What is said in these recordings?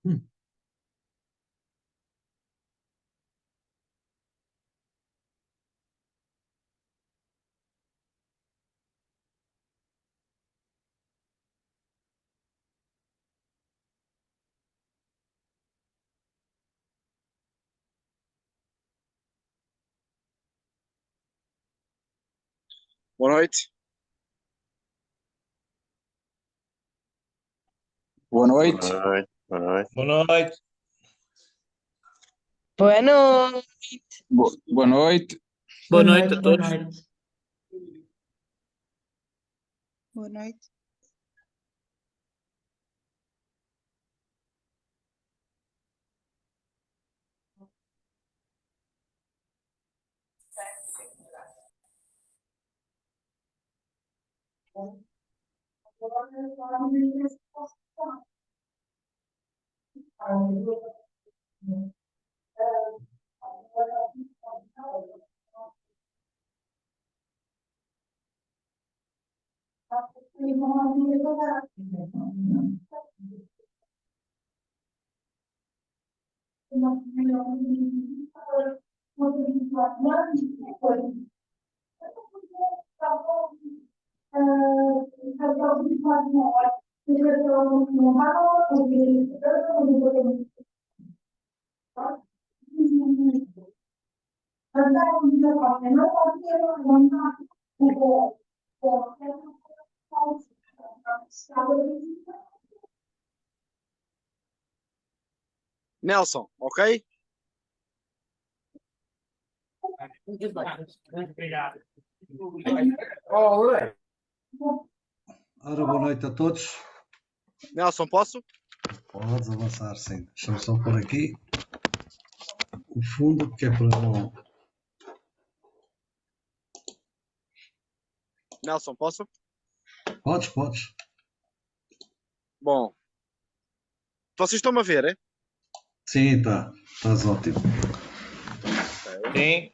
Hum. Boa noite. Boa Boa noite. noite, boa noite. Boa noite. Boa noite. Boa noite. Boa noite a Boa todos. noite. Boa noite. Nelson, ok? Obrigado. Ora, boa noite a todos. Nelson, posso? Podes avançar, sim. Deixa-me só pôr aqui o fundo, que é para não. Nelson, posso? Podes. Bom, vocês estão-me a ver, é? Sim, tá. Estás ótimo. Sim.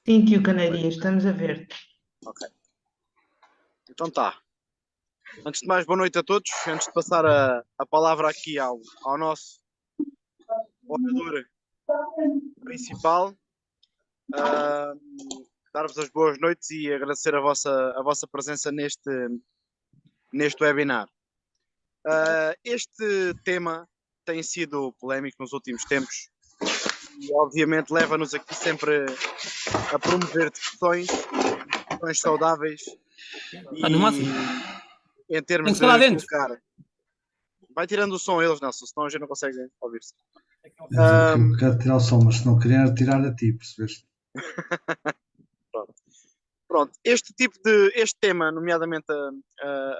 Sim, tio Canarias, estamos a ver. Ok. Então tá. Antes de mais, boa noite a todos. Antes de passar a palavra aqui ao nosso orador principal, ah, dar-vos as boas noites e agradecer a vossa presença neste webinar. Este tema tem sido polémico nos últimos tempos e obviamente leva-nos aqui sempre a promover discussões saudáveis Está no máximo. e em Tem termos que estar lá de dentro. colocar. Vai tirando o som eles, Nelson, senão a gente não consegue ouvir-se. Eu quero tirar o som, mas se não querer, tirar a ti, percebeste? Pronto, este tema, nomeadamente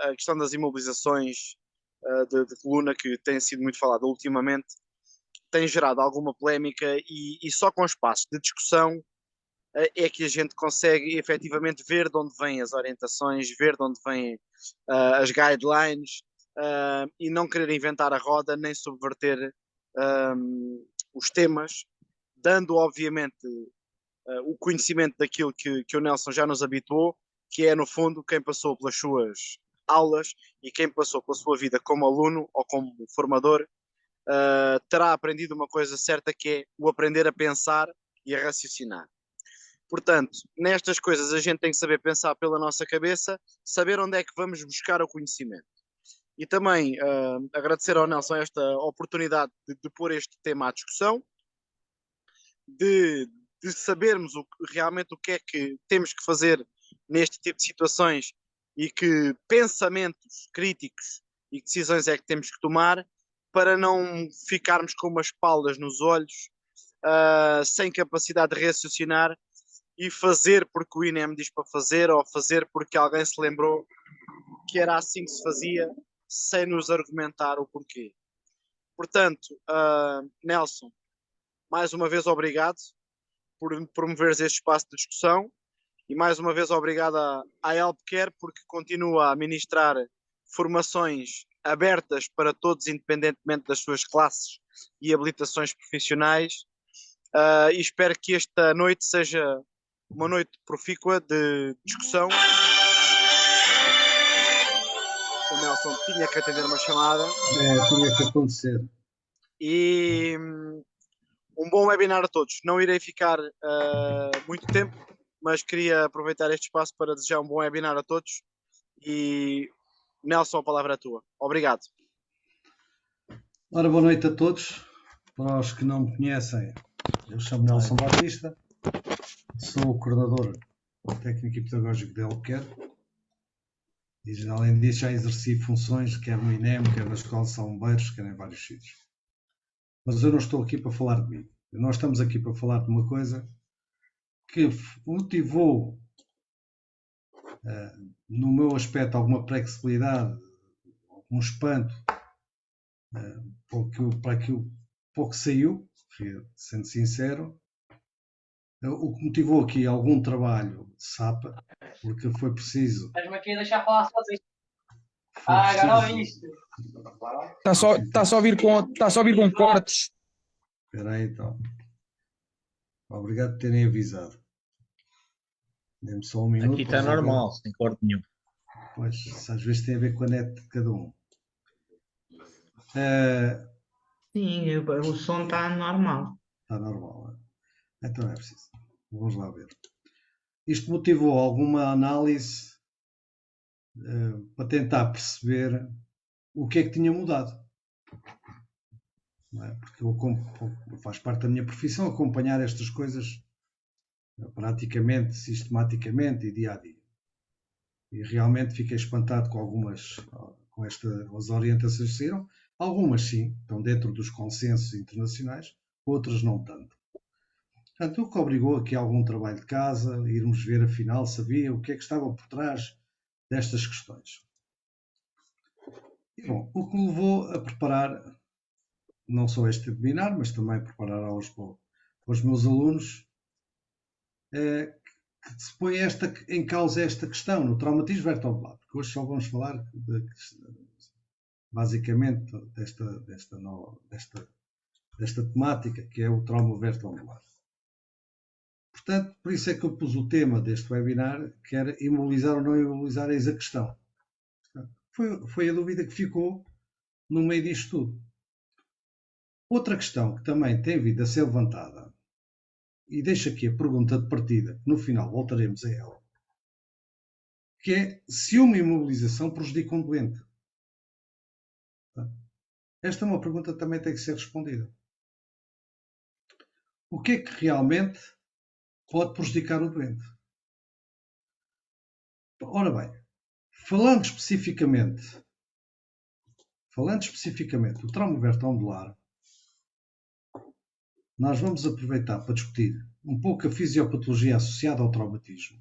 a questão das imobilizações de coluna, que tem sido muito falada ultimamente, tem gerado alguma polémica e só com espaços de discussão é que a gente consegue efetivamente ver de onde vêm as orientações, ver de onde vêm as guidelines e não querer inventar a roda nem subverter os temas, dando obviamente o conhecimento daquilo que o Nelson já nos habituou, que é no fundo quem passou pelas suas aulas e quem passou pela sua vida como aluno ou como formador terá aprendido uma coisa certa, que é o aprender a pensar e a raciocinar. Portanto, nestas coisas a gente tem que saber pensar pela nossa cabeça, saber onde é que vamos buscar o conhecimento. E também agradecer ao Nelson esta oportunidade de pôr este tema à discussão, de, de sabermos realmente o que é que temos que fazer neste tipo de situações e que pensamentos críticos e que decisões é que temos que tomar para não ficarmos com umas paldas nos olhos, sem capacidade de raciocinar e fazer porque o INEM diz para fazer ou fazer porque alguém se lembrou que era assim que se fazia sem nos argumentar o porquê. Portanto, Nelson, mais uma vez obrigado por promoveres este espaço de discussão e mais uma vez obrigado à Helpcare porque continua a ministrar formações abertas para todos, independentemente das suas classes e habilitações profissionais. E espero que esta noite seja uma noite profícua de discussão o Nelson tinha que atender uma chamada Tinha que acontecer. e um bom webinar a todos. Não irei ficar muito tempo, mas queria aproveitar este espaço para desejar um bom webinar a todos. E Nelson, a palavra é tua. Obrigado. Ora, boa noite a todos. Para os que não me conhecem, eu chamo Nelson Batista, sou o coordenador técnico e pedagógico da Albuquerque e, além disso, já exerci funções quer no INEM, quer na Escola de São Bombeiros, quer em vários sítios. Mas eu não estou aqui para falar de mim. Nós estamos aqui para falar de uma coisa que motivou, no meu aspecto, alguma flexibilidade, algum espanto para aquilo que saiu, sendo sincero. O que motivou aqui algum trabalho de SAPA, porque foi preciso. Estás-me aqui a deixar falar sozinho. Agora ouviste. Está só a vir com cortes. Espera aí, então. Obrigado por terem avisado. Dê-me só um minuto. Aqui está normal, sem corte nenhum. Pois, às vezes tem a ver com a net de cada um. Sim, o som está normal. Está normal, então não é preciso. Vamos lá ver. Isto motivou alguma análise para tentar perceber o que é que tinha mudado. Não é? Porque faz parte da minha profissão acompanhar estas coisas praticamente, sistematicamente e dia a dia. E realmente fiquei espantado com as orientações que saíram. Algumas sim, estão dentro dos consensos internacionais, outras não tanto. Portanto, o que obrigou aqui a algum trabalho de casa, irmos ver afinal, sabia o que é que estava por trás destas questões. E, bom, o que me levou a preparar, não só este webinar, mas também preparar aulas para os meus alunos, que se põe em causa esta questão, no traumatismo vertebral, porque hoje só vamos falar basicamente desta temática, que é o trauma vertebral. Portanto, por isso é que eu pus o tema deste webinar, que era imobilizar ou não imobilizar, eis a questão. Foi a dúvida que ficou no meio disto tudo. Outra questão que também tem vindo a ser levantada, e deixo aqui a pergunta de partida, que no final voltaremos a ela, que é se uma imobilização prejudica um doente. Esta é uma pergunta que também tem que ser respondida. O que é que realmente pode prejudicar o doente? Ora bem, falando especificamente do trauma vertebral, nós vamos aproveitar para discutir um pouco a fisiopatologia associada ao traumatismo,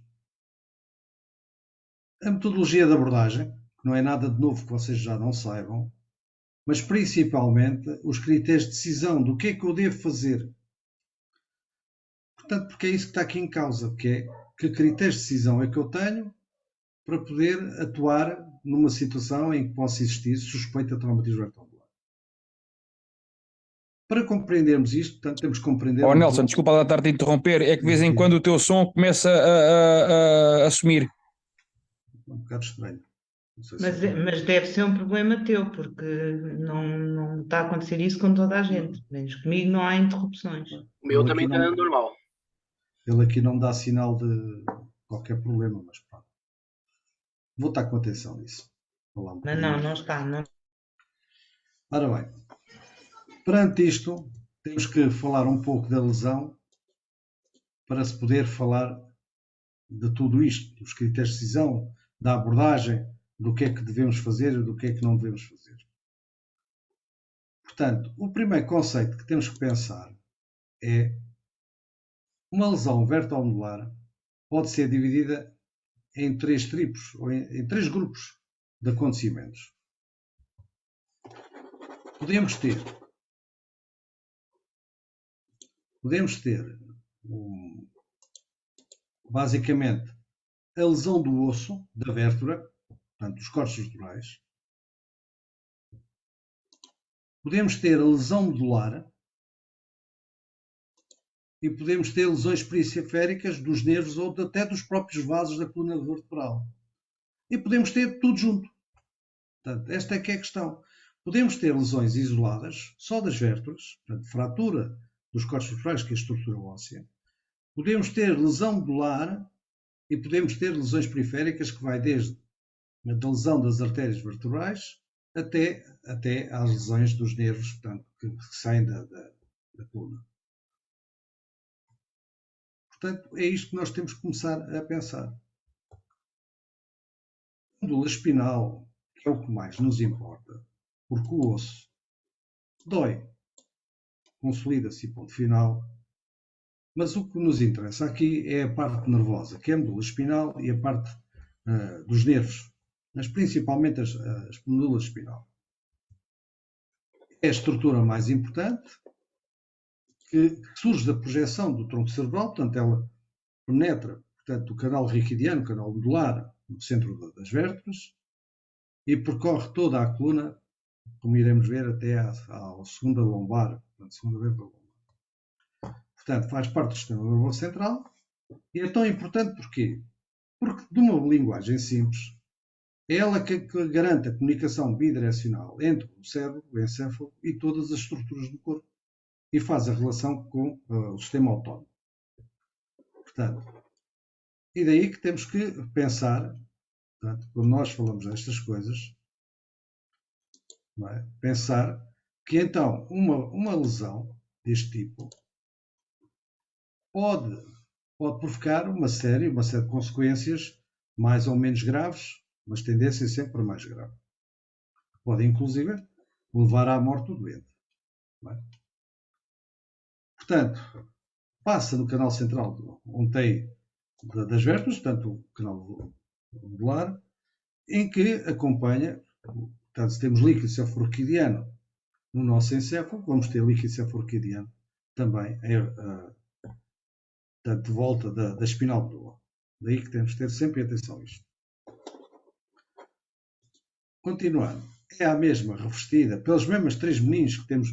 a metodologia de abordagem, que não é nada de novo que vocês já não saibam, mas principalmente os critérios de decisão do que é que eu devo fazer. Portanto, porque é isso que está aqui em causa, que é que critérios de decisão é que eu tenho para poder atuar numa situação em que possa existir suspeita de traumatismo vertebral. Para compreendermos isto, portanto, temos que compreender... Nelson, desculpa lá estar-te a interromper, é que de vez em quando o teu som começa a sumir. Um bocado estranho. Mas deve ser um problema teu, porque não está a acontecer isso com toda a gente. Menos comigo não há interrupções. O meu também está normal. Ele aqui não dá sinal de qualquer problema, mas pronto. Vou estar com atenção nisso. Mas não está. Não. Ora bem, perante isto, temos que falar um pouco da lesão para se poder falar de tudo isto, dos critérios de decisão, da abordagem, do que é que devemos fazer e do que é que não devemos fazer. Portanto, o primeiro conceito que temos que pensar é uma lesão vertebromedular pode ser dividida em três tipos, ou em três grupos de acontecimentos. Podemos ter basicamente a lesão do osso, da vértebra, portanto, dos cortes vertebrais. Podemos ter a lesão medular e podemos ter lesões periféricas dos nervos ou até dos próprios vasos da coluna vertebral. E podemos ter tudo junto. Portanto, esta é que é a questão. Podemos ter lesões isoladas, só das vértebras, portanto, fratura dos corpos vertebrais, que é a estrutura óssea. Podemos ter lesão medular e podemos ter lesões periféricas, que vai desde a lesão das artérias vertebrais até às lesões dos nervos, portanto, que saem da coluna. Portanto, é isto que nós temos que começar a pensar. A medula espinal é o que mais nos importa, porque o osso dói, consolida-se e ponto final. Mas o que nos interessa aqui é a parte nervosa, que é a medula espinal e a parte dos nervos, mas principalmente a medula espinal. É a estrutura mais importante, que surge da projeção do tronco cerebral, portanto ela penetra, portanto, o canal raquidiano, o canal medular, no centro das vértebras, e percorre toda a coluna, como iremos ver, até à segunda lombar, portanto, segunda vértebra lombar. Portanto, faz parte do sistema nervoso central, e é tão importante porquê? Porque, de uma linguagem simples, é ela que garante a comunicação bidirecional entre o cérebro, o encéfalo e todas as estruturas do corpo, e faz a relação com o sistema autónomo. Portanto, e daí que temos que pensar, portanto, quando nós falamos destas coisas, não é? Pensar que então uma lesão deste tipo pode provocar uma série de consequências mais ou menos graves, mas tendência sempre para mais grave. Pode, inclusive, levar à morte do doente. Não é? Portanto, passa no canal central, onde tem das vértebras, portanto, o canal medular, em que acompanha, portanto, se temos líquido cefalorraquidiano no nosso encéfalo, vamos ter líquido cefalorraquidiano também portanto, de volta da espinal medula. Daí que temos que ter sempre atenção a isto. Continuando, é a mesma revestida pelas mesmas três meninges que temos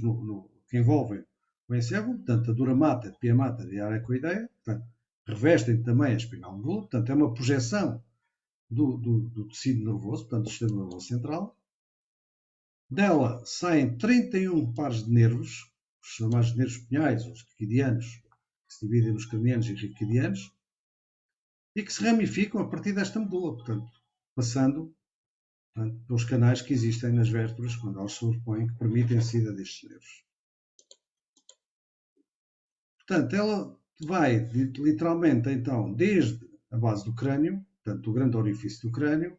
que envolvem o encéfalo, portanto, a dura mater, a pia mater e a aracoideia, portanto, revestem também a espinal medula, portanto, é uma projeção do tecido nervoso, portanto, do sistema nervoso central. Dela saem 31 pares de nervos, os chamados nervos pinhais, os raquidianos, que se dividem nos cranianos e raquidianos, e que se ramificam a partir desta medula, portanto, passando pelos canais que existem nas vértebras, quando elas se sobrepõem, que permitem a saída destes nervos. Portanto, ela vai literalmente, então, desde a base do crânio, portanto, do grande orifício do crânio,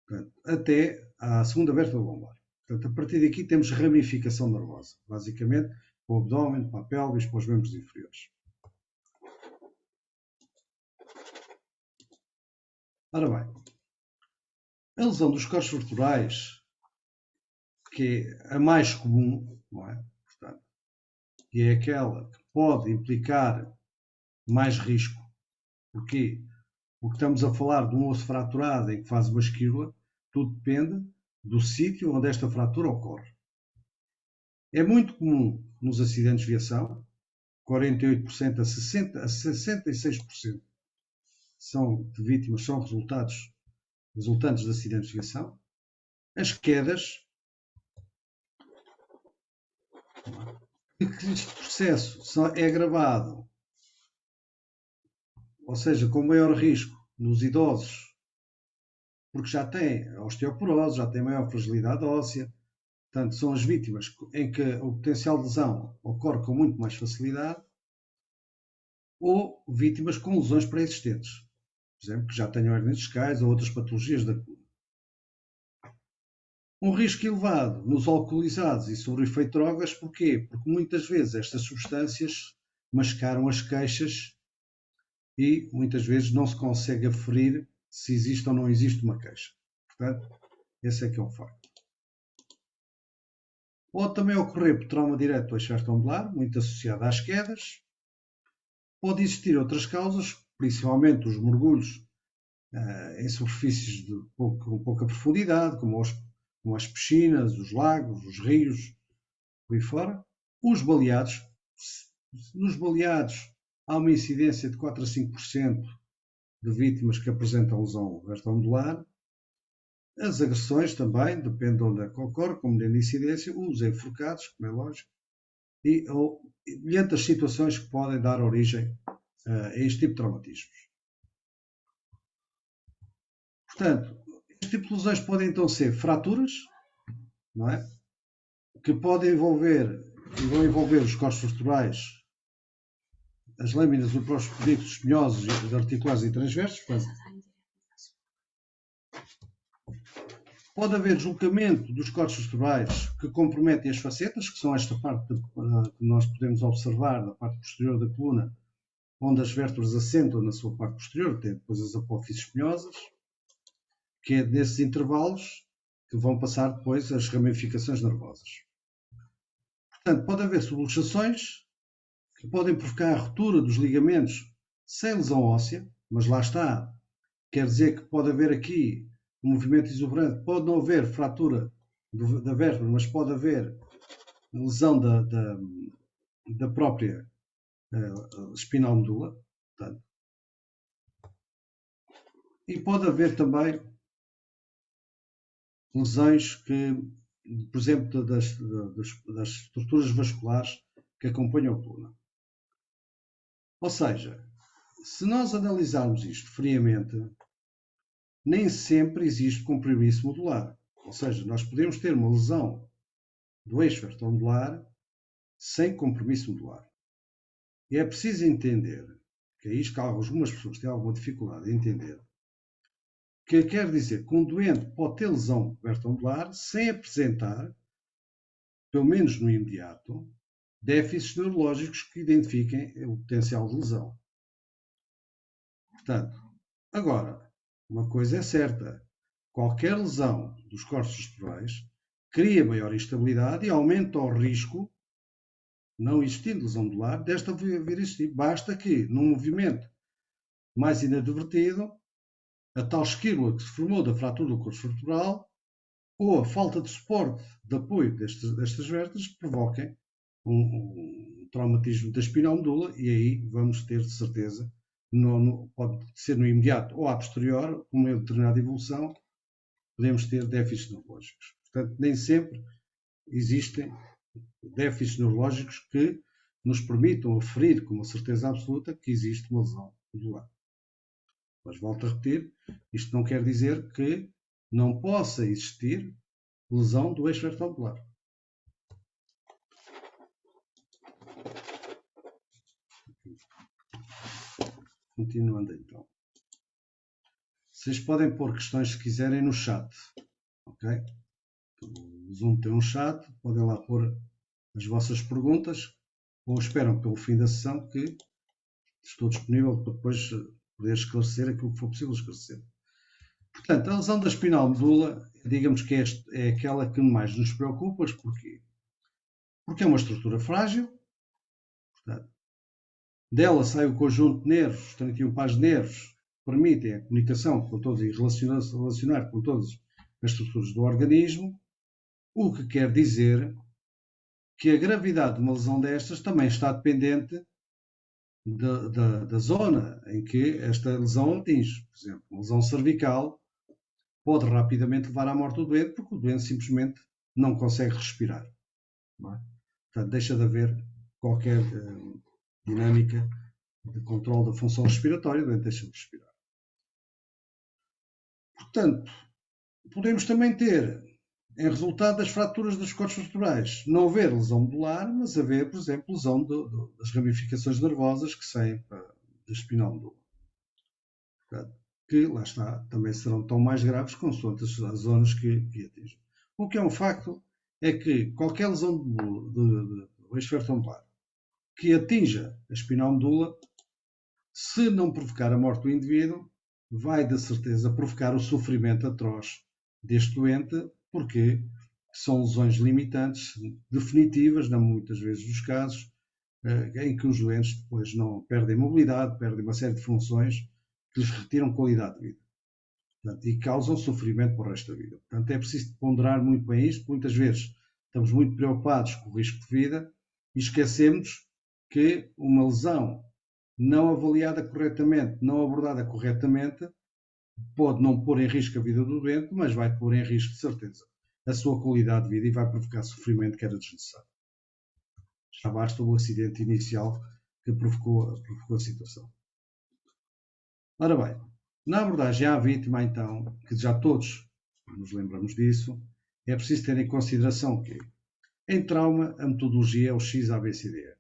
portanto, até à segunda vértebra lombar. Portanto, a partir daqui temos ramificação nervosa, basicamente, para o abdômen, para a pelvis, para os membros inferiores. Ora bem, a lesão dos corpos vertebrais, que é a mais comum, não é? Portanto, e é aquela que pode implicar mais risco. Porquê? Porque estamos a falar de um osso fraturado em que faz uma esquíbula, tudo depende do sítio onde esta fratura ocorre. É muito comum nos acidentes de viação, 48% a 66% de vítimas são resultantes de acidentes de viação. As quedas, este processo é agravado, ou seja, com maior risco nos idosos, porque já têm osteoporose, já têm maior fragilidade óssea, portanto, são as vítimas em que o potencial de lesão ocorre com muito mais facilidade, ou vítimas com lesões pré-existentes, por exemplo, que já tenham hernias discais ou outras patologias da coluna. Um risco elevado nos alcoolizados e sobre o efeito de drogas, porquê? Porque muitas vezes estas substâncias mascaram as queixas e muitas vezes não se consegue aferir se existe ou não existe uma queixa. Portanto, esse é que é um facto. Pode também ocorrer por trauma direto do eixo vertebral, muito associado às quedas. Pode existir outras causas, principalmente os mergulhos em superfícies com pouca profundidade, como as piscinas, os lagos, os rios, por aí fora. Os baleados. Nos baleados há uma incidência de 4 a 5% de vítimas que apresentam lesão vertebromedular. As agressões também, depende de onde é que ocorre, como na incidência, os enforcados, como é lógico, e entre as situações que podem dar origem a este tipo de traumatismos. Portanto, este tipo de lesões podem então ser fraturas, não é? Que podem envolver e vão envolver os corpos vertebrais, as lâminas do próximo pedicos espinhosos, articulares e transversos. Pode haver deslocamento dos corpos vertebrais que comprometem as facetas, que são esta parte que nós podemos observar na parte posterior da coluna, onde as vértebras assentam na sua parte posterior, tem depois as apófises espinhosas, que é nesses intervalos que vão passar depois as ramificações nervosas. Portanto, pode haver subluxações que podem provocar a ruptura dos ligamentos sem lesão óssea, mas lá está, quer dizer que pode haver aqui um movimento exuberante, pode não haver fratura da vértebra, mas pode haver lesão da própria espinal medula. Portanto. E pode haver também lesões que, por exemplo, das estruturas vasculares que acompanham a coluna. Ou seja, se nós analisarmos isto friamente, nem sempre existe compromisso modular. Ou seja, nós podemos ter uma lesão do eixo vertebromodular sem compromisso modular. E é preciso entender, que é isto que algumas pessoas têm alguma dificuldade em entender, que quer dizer que um doente pode ter lesão vertebromodular sem apresentar, pelo menos no imediato, déficits neurológicos que identifiquem o potencial de lesão. Portanto, agora, uma coisa é certa, qualquer lesão dos corpos vertebrais cria maior instabilidade e aumenta o risco, não existindo lesão medular, desta vir a existir. Basta que, num movimento mais inadvertido, a tal esquíbula que se formou da fratura do corpo vertebral ou a falta de suporte de apoio destas vértebras provoquem um traumatismo da espinal medula e aí vamos ter de certeza, pode ser no imediato ou a posterior, com uma determinada evolução, podemos ter déficits neurológicos. Portanto, nem sempre existem déficits neurológicos que nos permitam aferir com uma certeza absoluta que existe uma lesão medular. Mas volto a repetir, isto não quer dizer que não possa existir lesão do eixo vertebromodular. Continuando então. Vocês podem pôr questões se quiserem no chat, ok? O Zoom tem um chat, podem lá pôr as vossas perguntas ou esperam pelo fim da sessão que estou disponível para depois poder esclarecer aquilo que for possível esclarecer. Portanto, a lesão da espinal medula, digamos que é aquela que mais nos preocupa. Porquê? Porque é uma estrutura frágil, portanto, dela sai o conjunto de nervos, 31 pares de nervos, que permitem a comunicação com todos e relacionar com todas as estruturas do organismo, o que quer dizer que a gravidade de uma lesão destas também está dependente da zona em que esta lesão atinge. Por exemplo, uma lesão cervical pode rapidamente levar à morte do doente porque o doente simplesmente não consegue respirar. Não é? Portanto, deixa de haver qualquer dinâmica de controle da função respiratória, o doente deixa de respirar. Portanto, podemos também ter, em resultado das fraturas dos corpos vertebrais, não haver lesão medular, mas haver, por exemplo, lesão das ramificações nervosas que saem da espinal medula. Portanto, que, lá está, também serão tão mais graves consoante as zonas que atingem. O que é um facto é que qualquer lesão do eixo vertebromodular que atinja a espinal medula, se não provocar a morte do indivíduo, vai, de certeza, provocar o sofrimento atroz deste doente, porque são lesões limitantes, definitivas, muitas vezes nos casos, em que os doentes depois não perdem mobilidade, perdem uma série de funções que lhes retiram qualidade de vida. Portanto, e causam sofrimento para o resto da vida. Portanto, é preciso ponderar muito bem isto. Muitas vezes estamos muito preocupados com o risco de vida e esquecemos que uma lesão não avaliada corretamente, não abordada corretamente, pode não pôr em risco a vida do doente, mas vai pôr em risco, de certeza, a sua qualidade de vida e vai provocar sofrimento que era desnecessário. Já basta o acidente inicial que provocou a situação. Ora bem, na abordagem à vítima, então, que já todos nos lembramos disso, é preciso ter em consideração que, em trauma, a metodologia é o XABCD.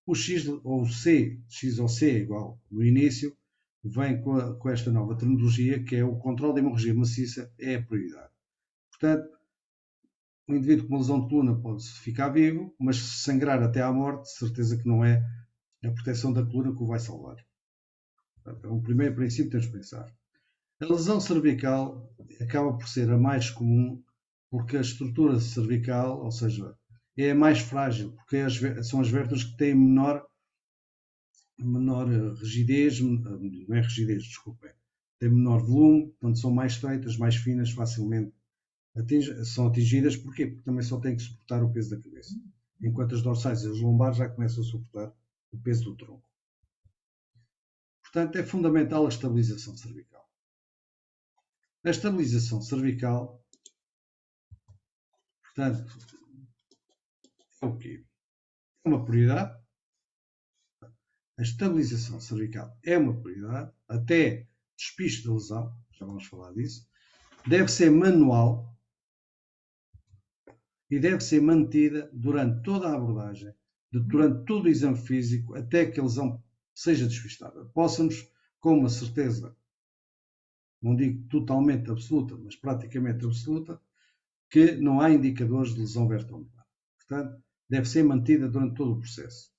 O X ou C, X ou C é igual, no início, vem com esta nova terminologia, que é o controle da hemorragia maciça, é a prioridade. Portanto, o indivíduo com uma lesão de coluna pode ficar vivo, mas se sangrar até à morte, certeza que não é a proteção da coluna que o vai salvar. Portanto, é um primeiro princípio que temos de pensar. A lesão cervical acaba por ser a mais comum porque a estrutura cervical, ou seja, é a mais frágil, porque são as vértebras que têm menor rigidez, não é rigidez, desculpem, têm menor volume, portanto são mais estreitas, mais finas, facilmente são atingidas. Porquê? Porque também só têm que suportar o peso da cabeça, enquanto as dorsais e as lombares já começam a suportar o peso do tronco. Portanto, é fundamental a estabilização cervical. A estabilização cervical, portanto, é o quê? É uma prioridade. A estabilização cervical é uma prioridade, até despiste da lesão, já vamos falar disso. Deve ser manual e deve ser mantida durante toda a abordagem, durante todo o exame físico, até que a lesão seja despistada. Possa-nos, com uma certeza, não digo totalmente absoluta, mas praticamente absoluta, que não há indicadores de lesão vertebral. Portanto, deve ser mantida durante todo o processo.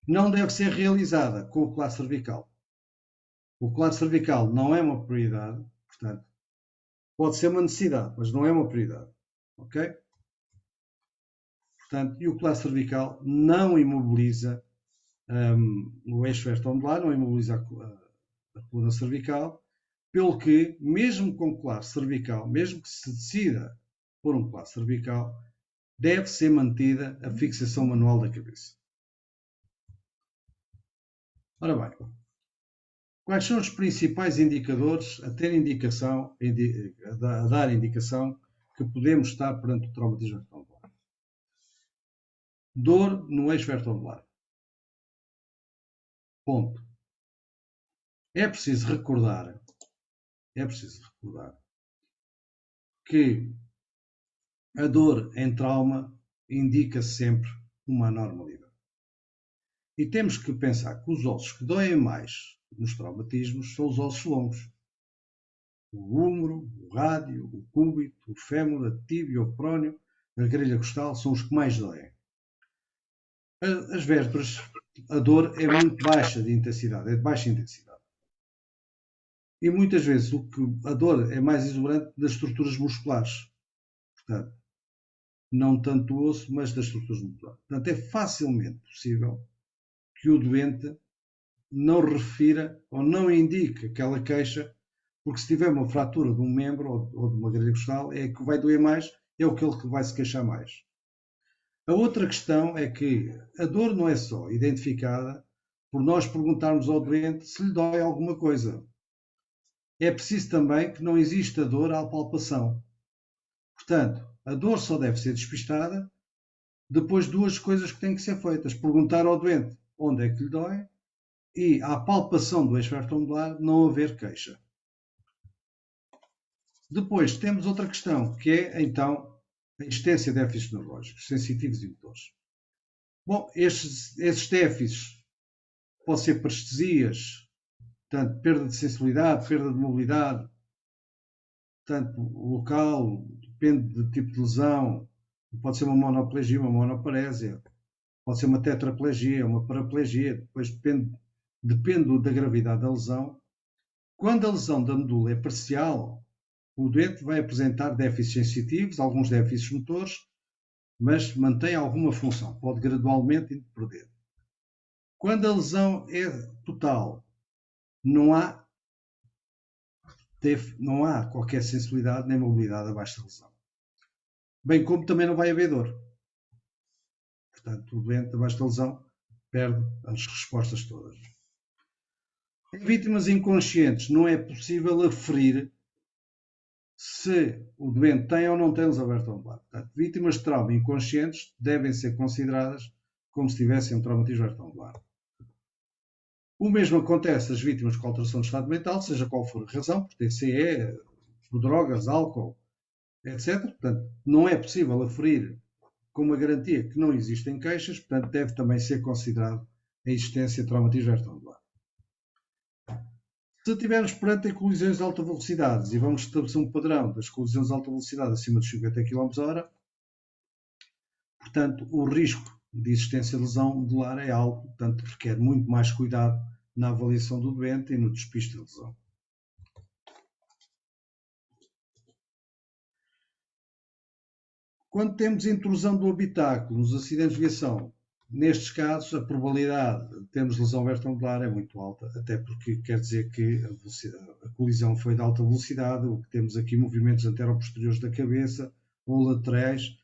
Não deve ser realizada com o colar cervical. O colar cervical não é uma prioridade, portanto, pode ser uma necessidade, mas não é uma prioridade. Ok? Portanto, e o colar cervical não imobiliza o eixo vertebral, não imobiliza a coluna cervical, pelo que, mesmo com colar cervical, mesmo que se decida por um colar cervical, deve ser mantida a fixação manual da cabeça. Ora bem, quais são os principais indicadores a dar indicação que podemos estar perante o traumatismo vertebral? Dor no eixo vertebral. Ponto. É preciso recordar que a dor em trauma indica sempre uma anormalidade. E temos que pensar que os ossos que doem mais nos traumatismos são os ossos longos. O húmero, o rádio, o cúbito, o fémur, a tíbia, o prónio, a grelha costal são os que mais doem. As vértebras, a dor é muito baixa de intensidade, é de baixa intensidade. E muitas vezes a dor é mais exuberante das estruturas musculares. Portanto, não tanto do osso, mas das estruturas musculares. Portanto, é facilmente possível que o doente não refira ou não indique aquela queixa, porque se tiver uma fratura de um membro ou de uma grelha costal, é que vai doer mais, é aquele que vai se queixar mais. A outra questão é que a dor não é só identificada por nós perguntarmos ao doente se lhe dói alguma coisa. É preciso também que não exista dor à palpação. Portanto, a dor só deve ser despistada depois de duas coisas que têm que ser feitas. Perguntar ao doente onde é que lhe dói e, à palpação do eixo vertebral, não haver queixa. Depois temos outra questão, que é, então, a existência de déficits neurológicos, sensitivos e motores. Bom, esses déficits podem ser parestesias, portanto, perda de sensibilidade, perda de mobilidade, portanto, o local, depende do tipo de lesão, pode ser uma monoplegia, uma monoparésia, pode ser uma tetraplegia, uma paraplegia, depois depende da gravidade da lesão. Quando a lesão da medula é parcial, o doente vai apresentar déficits sensitivos, alguns déficits motores, mas mantém alguma função, pode gradualmente perder. Quando a lesão é total, não há qualquer sensibilidade nem mobilidade abaixo da lesão. Bem como também não vai haver dor. Portanto, o doente abaixo da lesão perde as respostas todas. Em vítimas inconscientes não é possível aferir se o doente tem ou não tem lesão vertebral. Portanto, vítimas de trauma inconscientes devem ser consideradas como se tivessem um traumatismo vertebral. O mesmo acontece às vítimas com alteração de estado mental, seja qual for a razão, por TCE, por drogas, álcool, etc. Portanto, não é possível aferir com uma garantia que não existem queixas, portanto, deve também ser considerado a existência de traumatismo vertebral. Se estivermos perante colisões de alta velocidade e vamos estabelecer um padrão das colisões de alta velocidade acima de 50 km/h, portanto, o risco de existência de lesão medular é alto, portanto, requer muito mais cuidado na avaliação do doente e no despiste de lesão. Quando temos intrusão do habitáculo nos acidentes de viação, nestes casos a probabilidade de termos lesão vertebral é muito alta, até porque quer dizer que a colisão foi de alta velocidade, o que temos aqui movimentos antero-posteriores da cabeça ou laterais,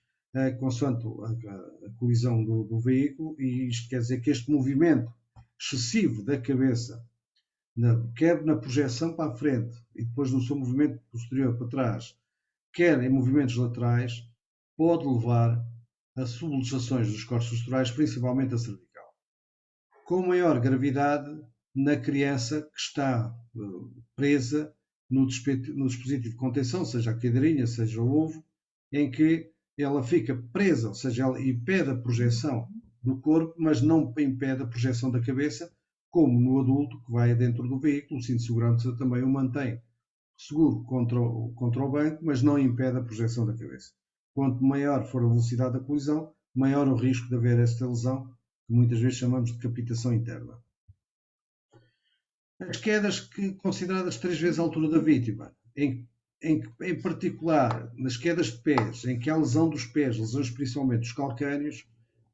consoante a colisão do veículo, e isto quer dizer que este movimento excessivo da cabeça, quer na projeção para a frente e depois no seu movimento posterior para trás, quer em movimentos laterais, pode levar a subluxações dos corpos posturais, principalmente a cervical, com maior gravidade na criança que está presa no dispositivo de contenção, seja a cadeirinha, seja o ovo, em que ela fica presa, ou seja, ela impede a projeção do corpo, mas não impede a projeção da cabeça, como no adulto que vai dentro do veículo. O cinto de segurança também o mantém seguro contra o banco, mas não impede a projeção da cabeça. Quanto maior for a velocidade da colisão, maior o risco de haver esta lesão, que muitas vezes chamamos de decapitação interna. As quedas consideradas 3 vezes a altura da vítima, em particular nas quedas de pés, em que há lesão dos pés, lesões principalmente dos calcâneos,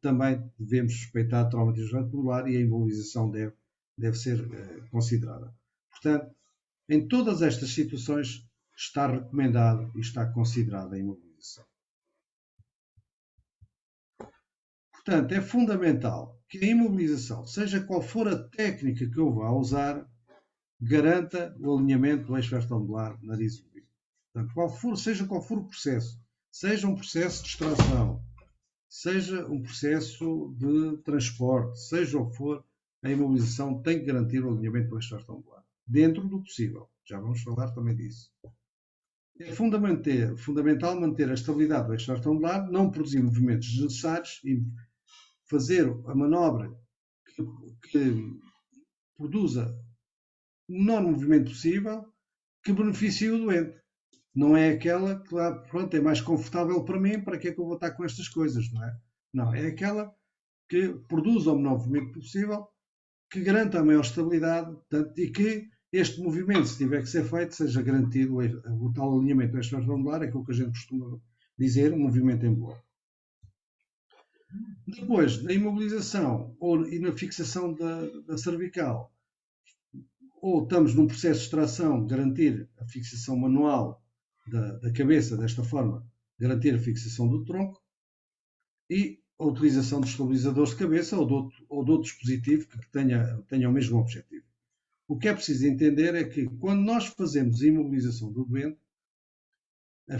também devemos suspeitar traumatismo vertebral e a imobilização deve ser considerada. Portanto, em todas estas situações está recomendado e está considerada a imobilização. Portanto, é fundamental que a imobilização, seja qual for a técnica que eu vá usar, garanta o alinhamento do eixo vertebral nariz ouvido. Portanto, seja qual for o processo, seja um processo de extração, seja um processo de transporte, seja o que for, a imobilização tem que garantir o alinhamento do eixo vertebral, dentro do possível. Já vamos falar também disso. É fundamental manter a estabilidade do eixo vertebral, não produzir movimentos desnecessários e fazer a manobra que produza o menor movimento possível que beneficie o doente. Não é aquela que lá, pronto, é mais confortável para mim, para que é que eu vou estar com estas coisas, não é? Não, é aquela que produza o menor movimento possível, que garanta a maior estabilidade, portanto, e que este movimento, se tiver que ser feito, seja garantido o tal alinhamento do eixo vertebral, é aquilo que a gente costuma dizer, um movimento em bloco. Depois da imobilização e na fixação da cervical, ou estamos num processo de extração, garantir a fixação manual da cabeça, desta forma, garantir a fixação do tronco, e a utilização de estabilizadores de cabeça ou de outro dispositivo que tenha o mesmo objetivo. O que é preciso entender é que quando nós fazemos a imobilização do doente, a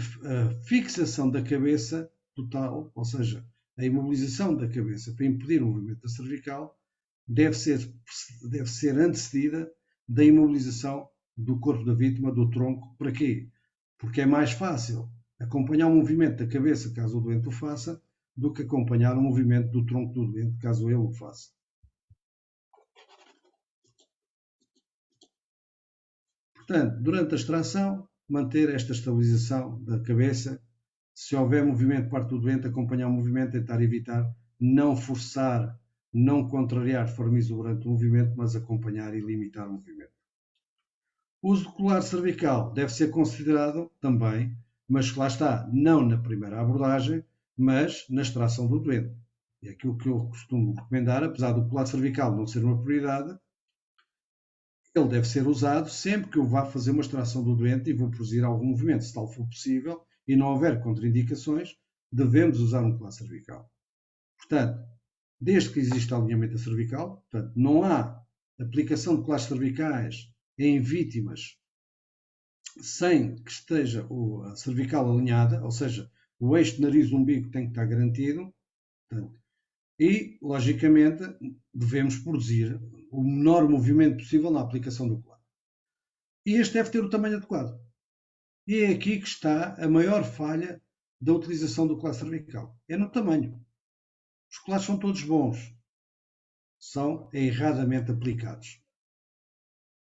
fixação da cabeça total, ou seja, a imobilização da cabeça para impedir o movimento da cervical, deve ser antecedida da imobilização do corpo da vítima, do tronco. Para quê? Porque é mais fácil acompanhar o movimento da cabeça, caso o doente o faça, do que acompanhar o movimento do tronco do doente, caso ele o faça. Portanto, durante a extração, manter esta estabilização da cabeça. Se houver movimento por parte do doente, acompanhar o movimento, tentar evitar, não forçar, não contrariar de forma exuberante o movimento, mas acompanhar e limitar o movimento. O uso do colar cervical deve ser considerado também, mas lá está, não na primeira abordagem, mas na extração do doente. É aquilo que eu costumo recomendar, apesar do colar cervical não ser uma prioridade, ele deve ser usado sempre que eu vá fazer uma extração do doente e vou produzir algum movimento, se tal for possível, e não houver contraindicações, devemos usar um colar cervical. Portanto, desde que exista alinhamento cervical, portanto, não há aplicação de colares cervicais em vítimas sem que esteja a cervical alinhada, ou seja, o eixo de nariz-umbigo tem que estar garantido, portanto, e, logicamente, devemos produzir o menor movimento possível na aplicação do colar. E este deve ter o tamanho adequado. E é aqui que está a maior falha da utilização do colar cervical. É no tamanho. Os colares são todos bons. São erradamente aplicados.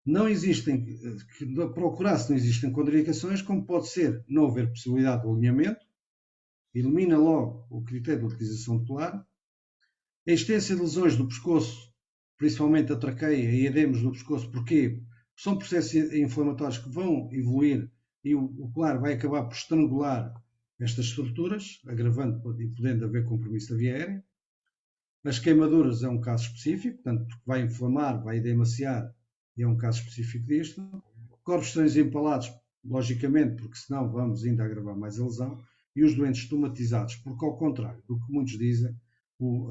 Não existem, que procurar-se não existem contraindicações, como pode ser não haver possibilidade de alinhamento, elimina logo o critério de utilização de colar, a existência de lesões do pescoço, principalmente a traqueia e edemas do pescoço, porquê? São processos inflamatórios que vão evoluir e o colar vai acabar por estrangular estas estruturas, agravando e podendo haver compromisso da via aérea. As queimaduras é um caso específico, portanto, porque vai inflamar, vai edemaciar, e é um caso específico disto. Corpos estranhos empalados, logicamente, porque senão vamos ainda agravar mais a lesão. E os doentes estomatizados, porque ao contrário do que muitos dizem,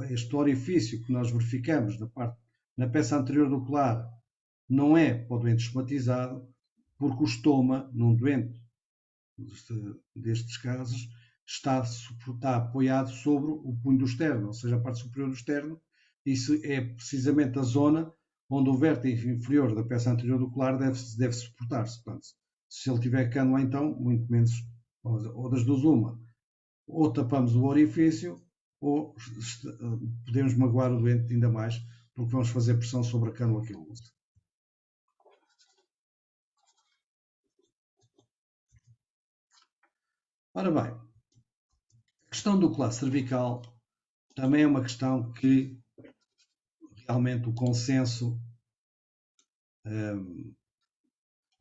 este orifício que nós verificamos na peça anterior do colar não é para o doente estomatizado, porque o estoma, num doente destes casos, está apoiado sobre o punho do externo, ou seja, a parte superior do externo. Isso é precisamente a zona onde o vértice inferior da peça anterior do colar deve suportar-se. Portanto, se ele tiver cânula, então, muito menos, ou das duas uma, ou tapamos o orifício, ou podemos magoar o doente ainda mais, porque vamos fazer pressão sobre a cânula que ele usa. Ora bem, a questão do colar cervical também é uma questão que realmente o consenso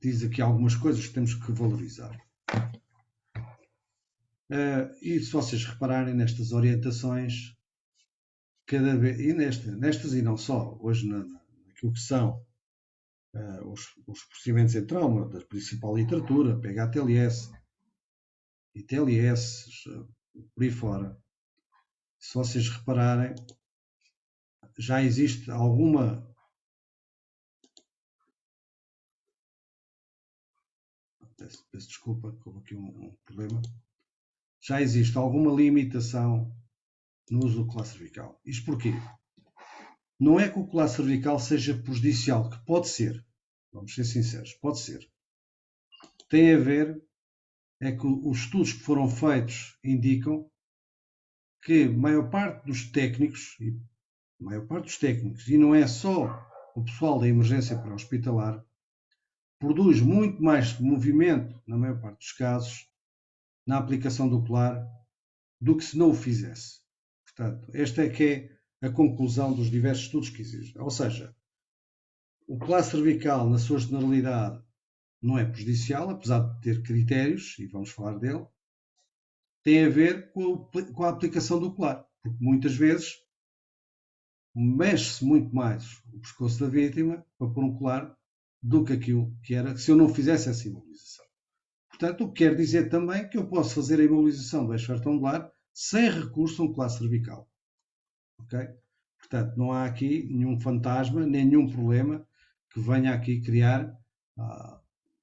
diz aqui algumas coisas que temos que valorizar. E se vocês repararem nestas orientações, cada vez, e nestas e não só, hoje naquilo que são os procedimentos em trauma, da principal literatura, PHTLS, ITLS, por aí fora, se vocês repararem, já existe alguma peço desculpa, houve aqui um problema. Já existe alguma limitação no uso do colar cervical. Isto porquê? Não é que o colar cervical seja prejudicial, que pode ser, vamos ser sinceros, pode ser. Tem a ver, é que os estudos que foram feitos indicam que a maior parte dos técnicos, e não é só o pessoal da emergência pré-hospitalar, produz muito mais movimento, na maior parte dos casos, na aplicação do colar, do que se não o fizesse. Portanto, esta é que é a conclusão dos diversos estudos que existem. Ou seja, o colar cervical, na sua generalidade, não é prejudicial, apesar de ter critérios, e vamos falar dele, tem a ver com a aplicação do colar, porque muitas vezes mexe-se muito mais o pescoço da vítima para pôr um colar do que aquilo que era se eu não fizesse essa imobilização. Portanto, o que quer dizer também que eu posso fazer a imobilização do eixo vertebral sem recurso a um colar cervical. Ok? Portanto, não há aqui nenhum fantasma, nem nenhum problema que venha aqui criar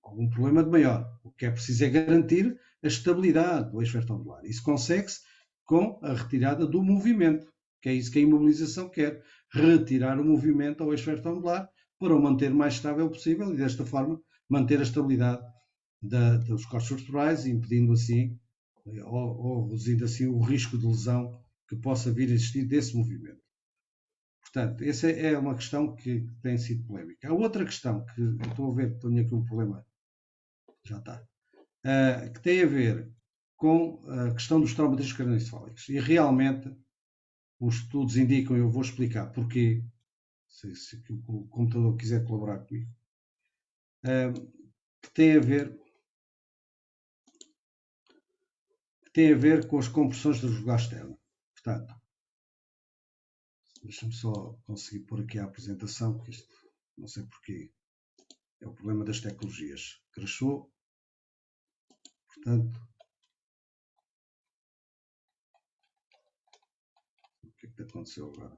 algum problema de maior. O que é preciso é garantir a estabilidade do eixo vertebral. Isso consegue-se com a retirada do movimento, que é isso que a imobilização quer. Retirar o movimento ao eixo vertebral para o manter o mais estável possível e, desta forma, manter a estabilidade dos corpos vertebrais, impedindo assim, ou reduzindo assim, o risco de lesão que possa vir a existir desse movimento. Portanto, essa é uma questão que tem sido polémica. A outra questão que eu estou a ver que tenho aqui um problema, já está, que tem a ver com a questão dos traumatismos cranioencefálicos. E realmente os estudos indicam, eu vou explicar porquê, se o computador quiser colaborar comigo, que tem a ver com as compressões da jugular externa. Portanto, deixa-me só conseguir pôr aqui a apresentação, porque isto, não sei porquê, é o problema das tecnologias. Crashou. Portanto, o que é que aconteceu agora?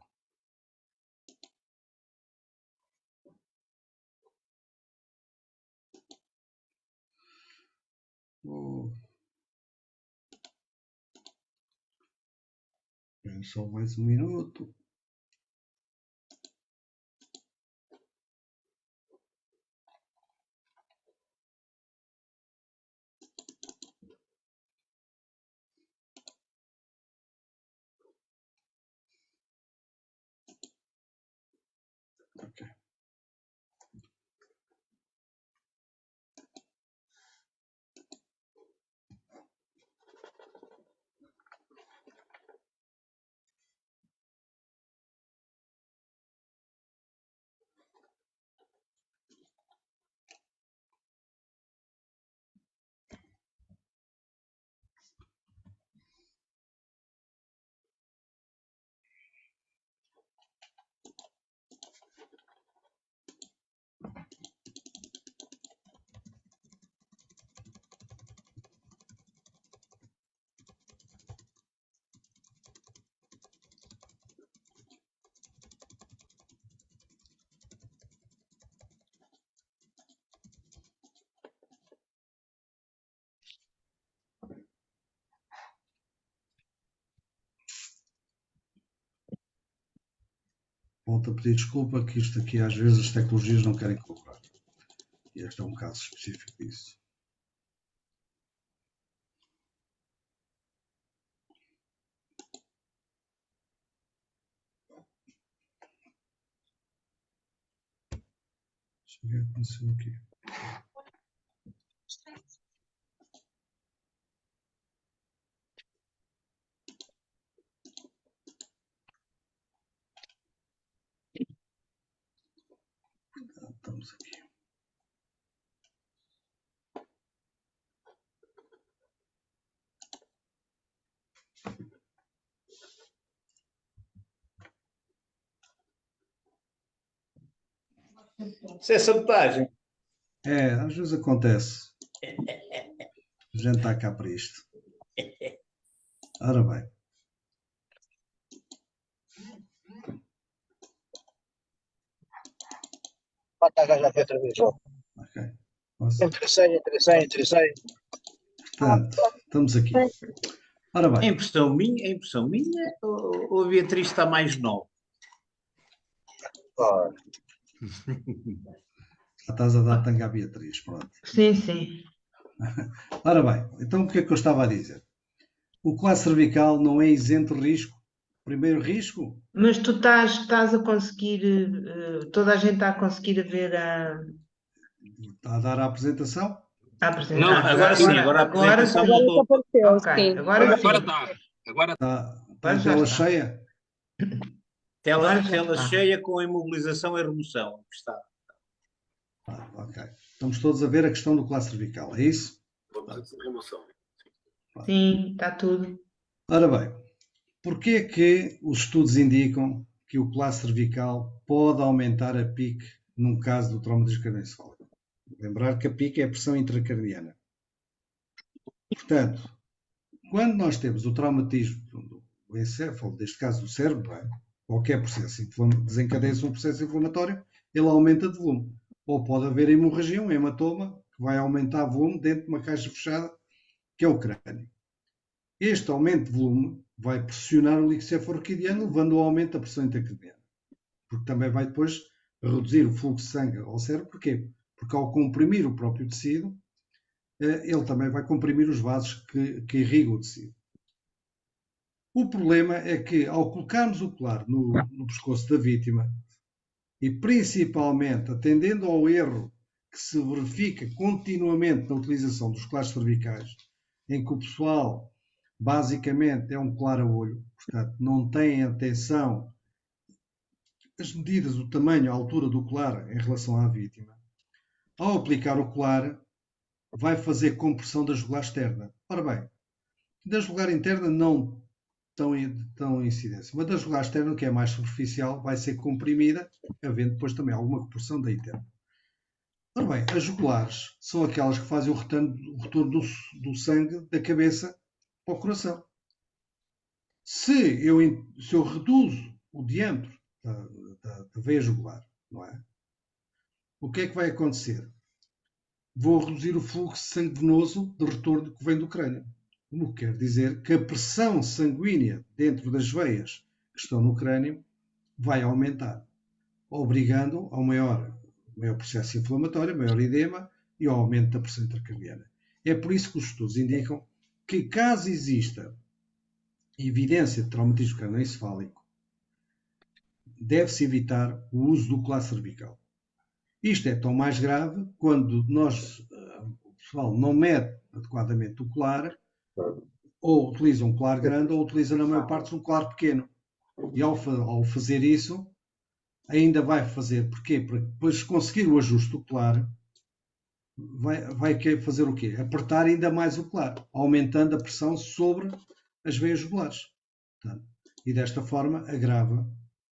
Só mais um minuto. Ok. Volto a pedir desculpa que isto aqui às vezes as tecnologias não querem colaborar. E este é um caso específico disso. Deixa eu ver o que aconteceu aqui. Estamos aqui. Isso é sabotagem. É, às vezes acontece. A gente está cá para isto. Ora bem. Já foi outra vez. Ok. Posso? Interessei. Portanto, estamos aqui. Ora É bem. impressão minha ou a Beatriz está mais nova? Já estás a dar tanga à Beatriz, pronto. Sim, sim. Ora bem, então o que é que eu estava a dizer? O colar cervical não é isento de risco. Primeiro risco, Mas tu estás a conseguir, toda a gente está a conseguir ver está a dar a apresentação. a apresentar. Não, Agora sim, agora a apresentação sim. mudou. Apareceu, Ok, sim. agora sim. Agora está. Agora Está Agora em já tela está. cheia. Tela está. cheia com a imobilização e remoção. Está. Ok. Estamos todos a ver a questão do colar cervical, é isso? Sim, está tudo. Ora bem, porquê é que os estudos indicam que o colar cervical pode aumentar a PIC num caso do traumatismo cardioencefálico? Lembrar que a PIC é a pressão intracraniana. Portanto, quando nós temos o traumatismo do encéfalo, neste caso do cérebro, qualquer processo desencadeia-se um processo inflamatório, ele aumenta de volume. Ou pode haver hemorragia, um hematoma, que vai aumentar volume dentro de uma caixa fechada, que é o crânio. Este aumento de volume vai pressionar o líquido cefalorraquidiano, levando ao aumento da pressão intracraniana. Porque também vai depois reduzir o fluxo de sangue ao cérebro. Porquê? Porque ao comprimir o próprio tecido, ele também vai comprimir os vasos que irrigam o tecido. O problema é que, ao colocarmos o colar no pescoço da vítima, e principalmente atendendo ao erro que se verifica continuamente na utilização dos colares cervicais, em que o pessoal basicamente é um colar a olho, portanto não tem atenção as medidas, o tamanho, a altura do colar em relação à vítima. Ao aplicar o colar, vai fazer compressão da jugular externa. Ora bem, da jugular interna não tão incidência, mas da jugular externa, que é mais superficial, vai ser comprimida, havendo depois também alguma compressão da interna. Ora bem, as jugulares são aquelas que fazem o retorno do sangue da cabeça para o coração. Se eu reduzo o diâmetro da veia jugular, não é? O que é que vai acontecer? vou reduzir o fluxo sangue venoso de retorno que vem do crânio. O que quer dizer que a pressão sanguínea dentro das veias que estão no crânio vai aumentar, obrigando ao maior processo inflamatório, maior edema e ao aumento da pressão intracraniana. É por isso que os estudos indicam que, caso exista evidência de traumatismo crânioencefálico, deve-se evitar o uso do colar cervical. Isto é tão mais grave quando o pessoal não mede adequadamente o colar, ou utiliza um colar grande, ou utiliza na maior parte um colar pequeno. E ao fazer isso, ainda vai fazer, porquê? Para depois conseguir o ajuste do colar, vai fazer o quê? Apertar ainda mais o colar, aumentando a pressão sobre as veias jugulares. Portanto, e desta forma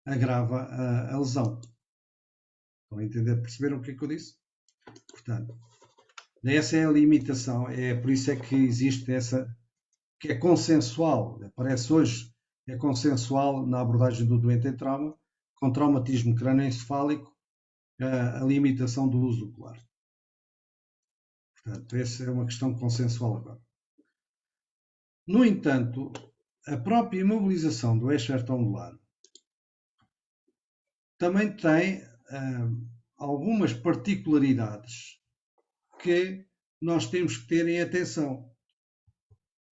agrava a lesão. Estão a entender? Perceberam o que é que eu disse? Portanto, essa é a limitação, por isso é que existe essa, que é consensual, aparece hoje, é consensual na abordagem do doente em trauma, com traumatismo crânioencefálico, a limitação do uso do colar. Portanto, essa é uma questão consensual agora. No entanto, a própria imobilização do eixo vertebral também tem algumas particularidades que nós temos que ter em atenção.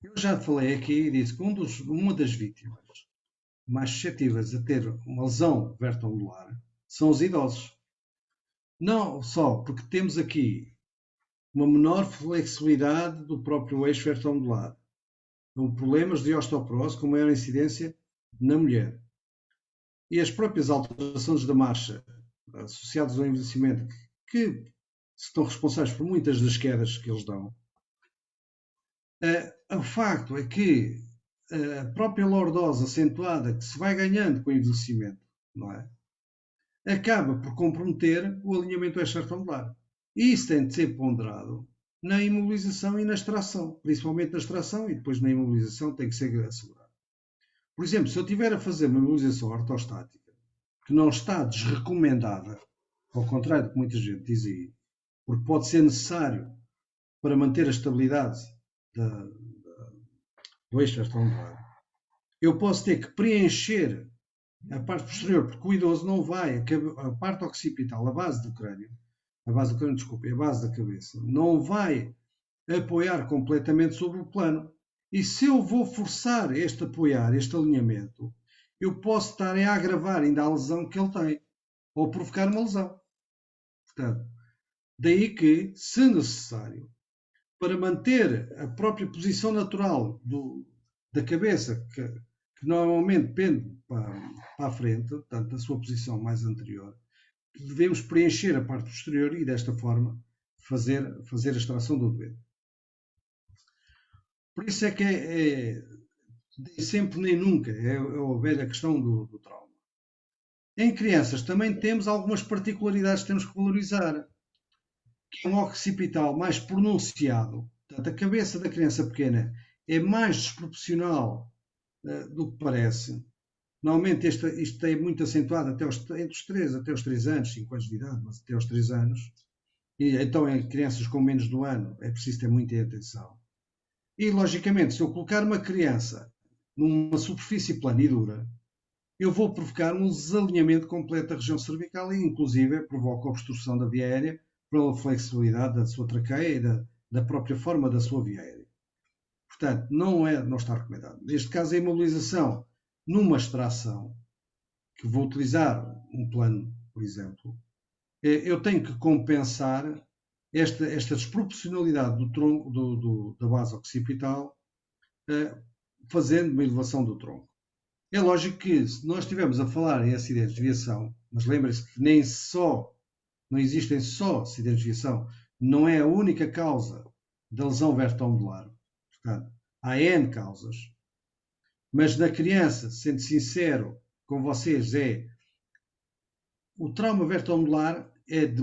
Eu já falei aqui e disse que uma das vítimas mais suscetíveis a ter uma lesão vertebral são os idosos. Não só porque temos aqui uma menor flexibilidade do próprio eixo vertebral, com problemas de osteoporose com maior incidência na mulher. E as próprias alterações da marcha associadas ao envelhecimento, que estão responsáveis por muitas das quedas que eles dão. O facto é que a própria lordose acentuada que se vai ganhando com o envelhecimento, não é? Acaba por comprometer o alinhamento eixo-vertebral. E isso tem de ser ponderado na imobilização e na extração, principalmente na extração, e depois na imobilização tem que ser assegurado. Por exemplo, se eu tiver a fazer uma imobilização ortostática que não está desrecomendada, ao contrário do que muita gente diz aí, porque pode ser necessário para manter a estabilidade do eixo vertebral, eu posso ter que preencher a parte posterior, porque o idoso não vai, a parte occipital, a base do crânio, a base da cabeça, não vai apoiar completamente sobre o plano. E se eu vou forçar este alinhamento, eu posso estar a agravar ainda a lesão que ele tem, ou provocar uma lesão. Portanto, daí que, se necessário, para manter a própria posição natural da cabeça, que normalmente pende para a frente, portanto, a sua posição mais anterior, devemos preencher a parte posterior e, desta forma, fazer a extração do doente. Por isso é que nem sempre nem nunca é a velha questão do trauma. Em crianças também temos algumas particularidades que temos que valorizar, que é um occipital mais pronunciado. Portanto, a cabeça da criança pequena é mais desproporcional do que parece. Normalmente isto é muito acentuado entre os 3 anos, 5 anos de idade, mas até aos 3 anos. E então em crianças com menos de um ano é preciso ter muita atenção. E logicamente, se eu colocar uma criança numa superfície plana e dura, eu vou provocar um desalinhamento completo da região cervical e inclusive provoca obstrução da via aérea pela flexibilidade da sua traqueia e da própria forma da sua via aérea. Portanto, não está recomendado. Neste caso, a imobilização numa extração, que vou utilizar um plano, por exemplo, eu tenho que compensar esta desproporcionalidade do tronco, da base occipital, fazendo uma elevação do tronco. É lógico que, se nós estivermos a falar em acidentes de viação, mas lembrem-se que não existem só acidentes de viação, não é a única causa da lesão vertebral. Portanto, há N causas. Mas na criança, sendo sincero com vocês, o trauma vertebral é de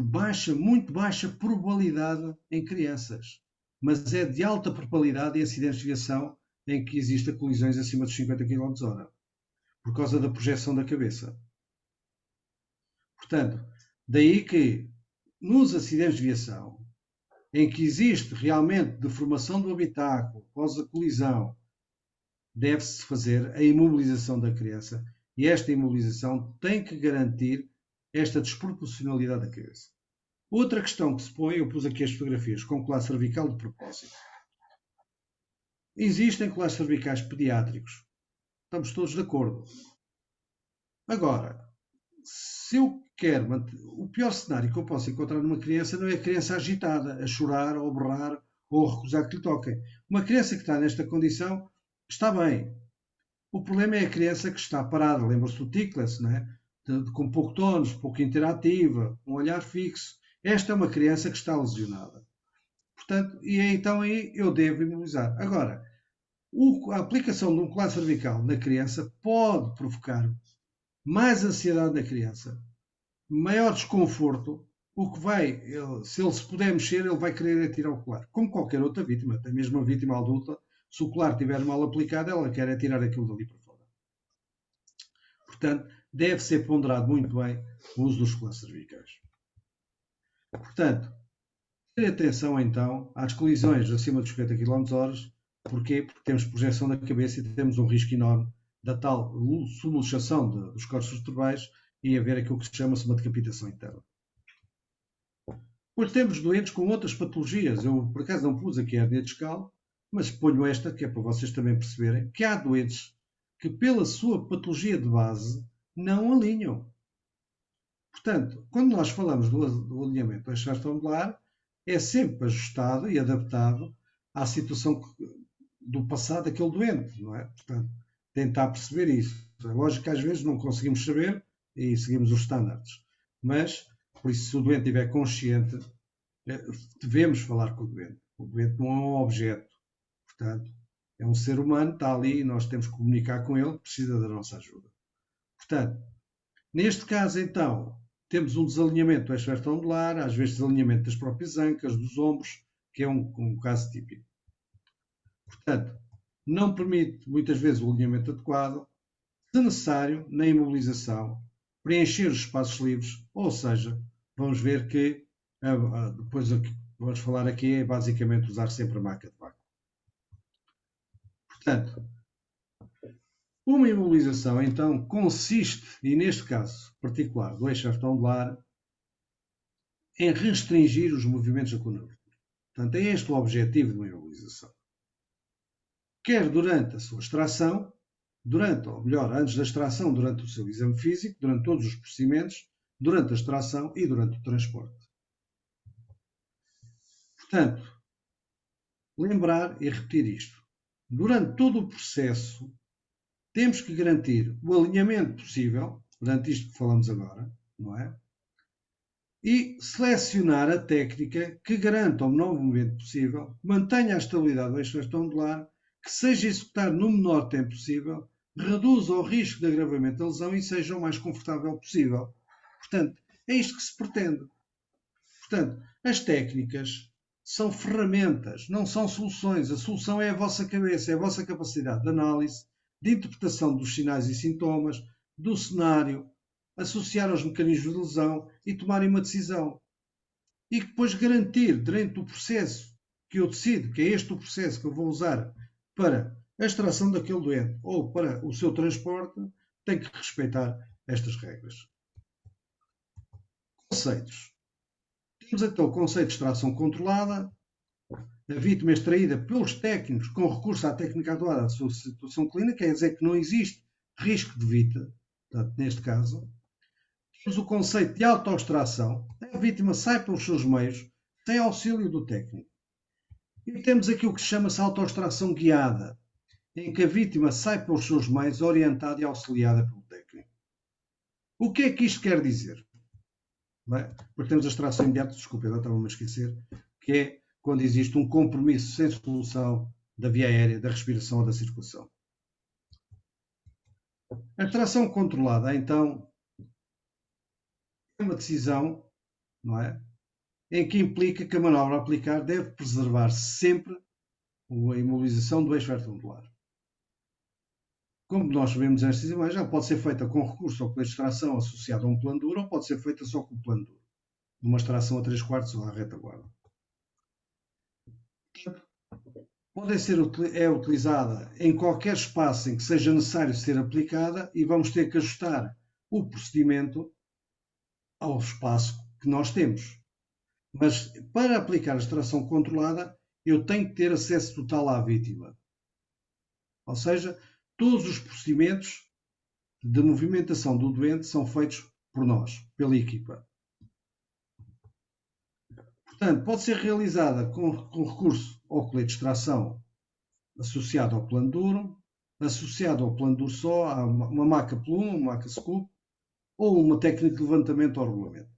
muito baixa probabilidade em crianças, mas é de alta probabilidade em acidentes de viação em que existem colisões acima dos 50 km/h, por causa da projeção da cabeça. Portanto, daí que nos acidentes de viação, em que existe realmente deformação do habitáculo após a colisão, deve-se fazer a imobilização da criança, e esta imobilização tem que garantir esta desproporcionalidade da cabeça. Outra questão que se põe, eu pus aqui as fotografias com colar cervical de propósito. Existem colares cervicais pediátricos. Estamos todos de acordo. Agora, se eu quero manter... O pior cenário que eu posso encontrar numa criança não é a criança agitada, a chorar, ou a berrar, ou a recusar que lhe toquem. Uma criança que está nesta condição está bem. O problema é a criança que está parada. Lembra-se do Tickless, não é? Com pouco tónus, pouco interativa, um olhar fixo. Esta é uma criança que está lesionada. Portanto, e então aí eu devo imobilizar. Agora, a aplicação de um colar cervical na criança pode provocar mais ansiedade na criança, maior desconforto, o que vai, se ele se puder mexer, ele vai querer atirar o colar. Como qualquer outra vítima, até mesmo a vítima adulta, se o colar estiver mal aplicado, ela quer atirar aquilo dali para fora. Portanto, deve ser ponderado muito bem o uso dos colares cervicais. Portanto, ter atenção então às colisões acima dos 50 km/h. Porquê? Porque temos projeção na cabeça e temos um risco enorme da tal subluxação dos corpos vertebrais e haver aquilo que se chama-se uma decapitação interna. Depois temos doentes com outras patologias. Eu, por acaso, não pus aqui a hernia discal, mas ponho esta, que é para vocês também perceberem, que há doentes que, pela sua patologia de base, não alinham. Portanto, quando nós falamos do alinhamento do eixo angular, é sempre ajustado e adaptado à situação do passado daquele doente, não é? Portanto, tentar perceber isso. É lógico que às vezes não conseguimos saber e seguimos os estándares, mas, por isso, se o doente estiver consciente, devemos falar com o doente. O doente não é um objeto, portanto, é um ser humano, está ali e nós temos que comunicar com ele, precisa da nossa ajuda. Portanto, neste caso, então, temos um desalinhamento do eixo angular, às vezes desalinhamento das próprias ancas, dos ombros, que é um caso típico. Portanto, não permite muitas vezes o alinhamento adequado, se necessário, na imobilização, preencher os espaços livres, ou seja, vamos ver que, depois o que vamos falar aqui é basicamente usar sempre a maca de vácuo. Portanto, uma imobilização, então, consiste, e neste caso particular do eixo angular, em restringir os movimentos da coluna vertebral. Portanto, é este o objetivo de uma imobilização. Quer durante a sua extração, ou melhor, antes da extração, durante o seu exame físico, durante todos os procedimentos, durante a extração e durante o transporte. Portanto, lembrar e repetir isto. Durante todo o processo, temos que garantir o alinhamento possível, durante isto que falamos agora, não é? E selecionar a técnica que garanta o menor movimento possível, mantenha a estabilidade do eixo angular, que seja executar no menor tempo possível, reduza o risco de agravamento da lesão e seja o mais confortável possível. Portanto, é isto que se pretende. Portanto, as técnicas são ferramentas, não são soluções. A solução é a vossa cabeça, é a vossa capacidade de análise, de interpretação dos sinais e sintomas, do cenário, associar aos mecanismos de lesão e tomarem uma decisão. E depois garantir, durante o processo que eu decido, que é este o processo que eu vou usar para a extração daquele doente ou para o seu transporte, tem que respeitar estas regras. Conceitos. Temos então o conceito de extração controlada. A vítima é extraída pelos técnicos com recurso à técnica adequada à sua situação clínica, quer dizer que não existe risco de vida, portanto, neste caso. Temos o conceito de autoextração. A vítima sai pelos seus meios sem auxílio do técnico. E temos aqui o que chama-se autoextração guiada, em que a vítima sai pelos seus meios orientada e auxiliada pelo técnico. O que é que isto quer dizer? Bem, porque temos a extração imediata, desculpe, eu estava-me a esquecer, que é quando existe um compromisso sem solução da via aérea, da respiração ou da circulação. A extração controlada, então, é uma decisão, não é? Em que implica que a manobra a aplicar deve preservar sempre a imobilização do eixo angular. Como nós vemos nestas imagens, ela pode ser feita com recurso ao colete de extração associado a um plano duro ou pode ser feita só com o plano duro, numa extração a 3/4 ou à retaguarda. Pode ser utilizada em qualquer espaço em que seja necessário ser aplicada e vamos ter que ajustar o procedimento ao espaço que nós temos. Mas para aplicar a extração controlada, eu tenho que ter acesso total à vítima. Ou seja, todos os procedimentos de movimentação do doente são feitos por nós, pela equipa. Portanto, pode ser realizada com recurso ao colete de extração associado ao plano duro, associado ao plano duro só, a uma maca pluma, uma maca scoop, ou uma técnica de levantamento ao regulamento.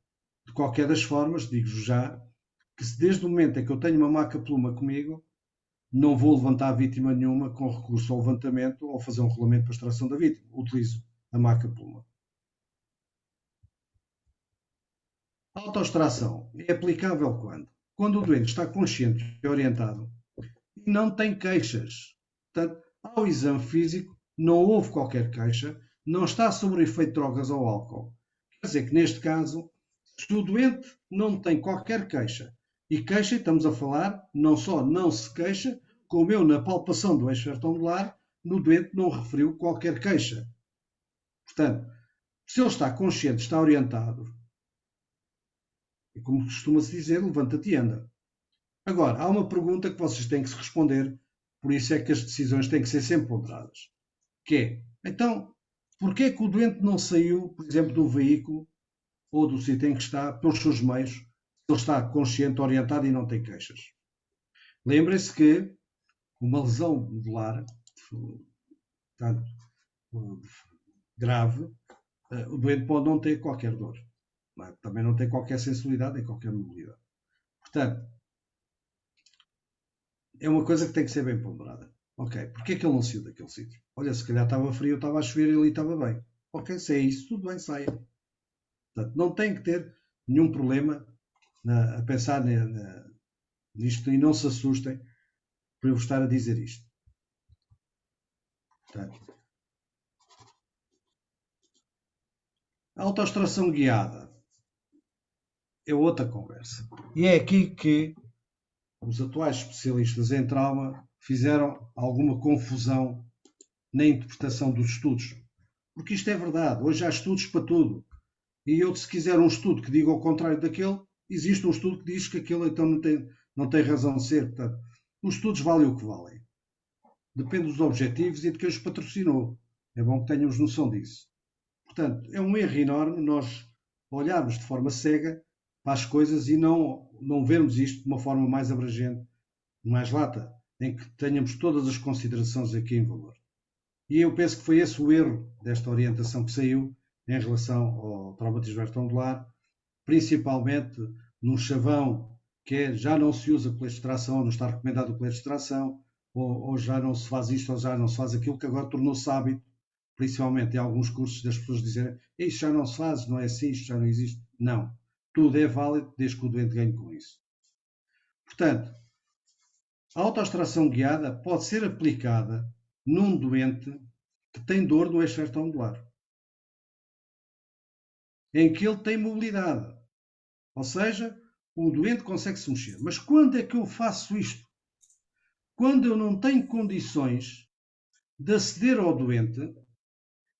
De qualquer das formas, digo-vos já, que se desde o momento em que eu tenho uma maca pluma comigo, não vou levantar a vítima nenhuma com recurso ao levantamento ou fazer um regulamento para a extração da vítima. Utilizo a maca pluma. A autoextração é aplicável quando? Quando o doente está consciente e orientado e não tem queixas. Portanto, ao exame físico não houve qualquer queixa, não está sob o efeito de drogas ou álcool. Quer dizer que neste caso, se o doente não tem qualquer queixa, e queixa, estamos a falar, não só não se queixa, como eu na palpação do eixo vertebral, no doente não referiu qualquer queixa. Portanto, se ele está consciente, está orientado, e como costuma-se dizer, levanta-te e anda. Agora, há uma pergunta que vocês têm que se responder, por isso é que as decisões têm que ser sempre ponderadas. Que é, então, porquê é que o doente não saiu, por exemplo, do veículo ou do sítio em que está, pelos seus meios, se ele está consciente, orientado e não tem queixas? Lembrem-se que uma lesão medular, portanto, grave, o doente pode não ter qualquer dor. Também não tem qualquer sensibilidade nem qualquer mobilidade. Portanto, é uma coisa que tem que ser bem ponderada. Ok, porquê é que ele não saiu daquele sítio? Olha, se calhar estava frio, estava a chover e ali estava bem. Ok, se é isso, tudo bem, saia. Portanto, não tem que ter nenhum problema a pensar nisto e não se assustem por eu estar a dizer isto. Portanto, a autoextração guiada é outra conversa. E é aqui que os atuais especialistas em trauma fizeram alguma confusão na interpretação dos estudos. Porque isto é verdade. Hoje há estudos para tudo. E eu, se quiser um estudo que diga o contrário daquele, existe um estudo que diz que aquele então não tem razão de ser. Portanto, os estudos valem o que valem. Depende dos objetivos e de quem os patrocinou. É bom que tenhamos noção disso. Portanto, é um erro enorme nós olharmos de forma cega para as coisas e não vermos isto de uma forma mais abrangente, mais lata, em que tenhamos todas as considerações aqui em valor. E eu penso que foi esse o erro desta orientação que saiu em relação ao traumatismo vertebral, principalmente num chavão que já não se usa colete de extração, não está recomendado o colete de extração, ou já não se faz isto, ou já não se faz aquilo, que agora tornou-se hábito, principalmente em alguns cursos, das pessoas dizerem isto já não se faz, não é assim, isto já não existe. Não. Tudo é válido desde que o doente ganhe com isso. Portanto, a autoextração guiada pode ser aplicada num doente que tem dor no eixo vertebral, em que ele tem mobilidade. Ou seja, o doente consegue se mexer. Mas quando é que eu faço isto? Quando eu não tenho condições de aceder ao doente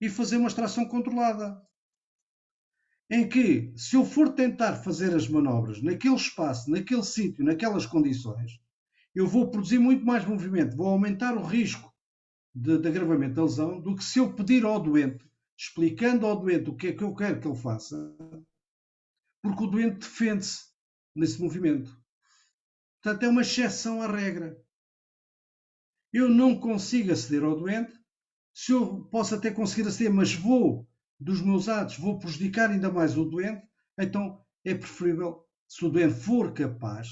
e fazer uma extração controlada. Em que, se eu for tentar fazer as manobras naquele espaço, naquele sítio, naquelas condições, eu vou produzir muito mais movimento, vou aumentar o risco de agravamento da lesão do que se eu pedir ao doente, explicando ao doente o que é que eu quero que ele faça, porque o doente defende-se nesse movimento. Portanto, é uma exceção à regra. Eu não consigo aceder ao doente, se eu posso até conseguir aceder, mas dos meus atos, vou prejudicar ainda mais o doente, então é preferível, se o doente for capaz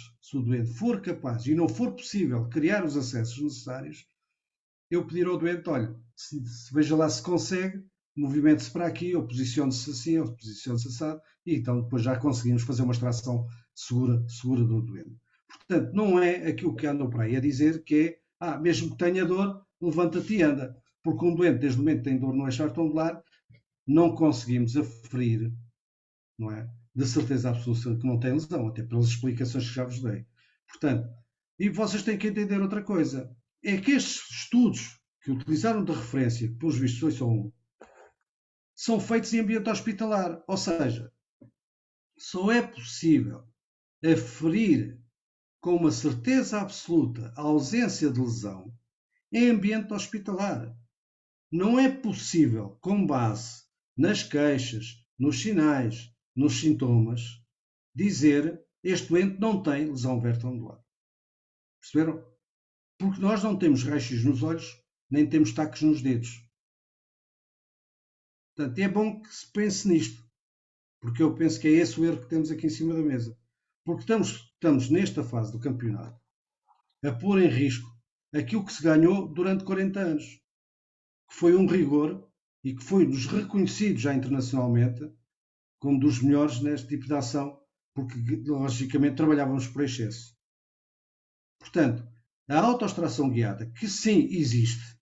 e não for possível criar os acessos necessários, eu pedir ao doente, olha, veja lá se consegue, movimente-se para aqui, ou posicione-se assim, ou posicione-se assado, e então depois já conseguimos fazer uma extração segura do doente. Portanto, não é aquilo que andam para aí a dizer que é, mesmo que tenha dor, levanta-te e anda. Porque um doente, desde o momento que tem dor no eixo articular, não conseguimos aferir, não é? De certeza absoluta que não tem lesão, até pelas explicações que já vos dei. Portanto, E vocês têm que entender outra coisa. É que estes estudos que utilizaram de referência, que pelos vistos são feitos em ambiente hospitalar. Ou seja, só é possível aferir com uma certeza absoluta a ausência de lesão em ambiente hospitalar. Não é possível, com base nas queixas, nos sinais, nos sintomas, dizer este doente não tem lesão vértebro-anular. Perceberam? Porque nós não temos raios nos olhos, nem temos taques nos dedos. Portanto, é bom que se pense nisto, porque eu penso que é esse o erro que temos aqui em cima da mesa. Porque estamos nesta fase do campeonato a pôr em risco aquilo que se ganhou durante 40 anos, que foi um rigor e que foi dos reconhecidos já internacionalmente como dos melhores neste tipo de ação, porque logicamente trabalhávamos por excesso. Portanto, a autoextração guiada, que sim existe,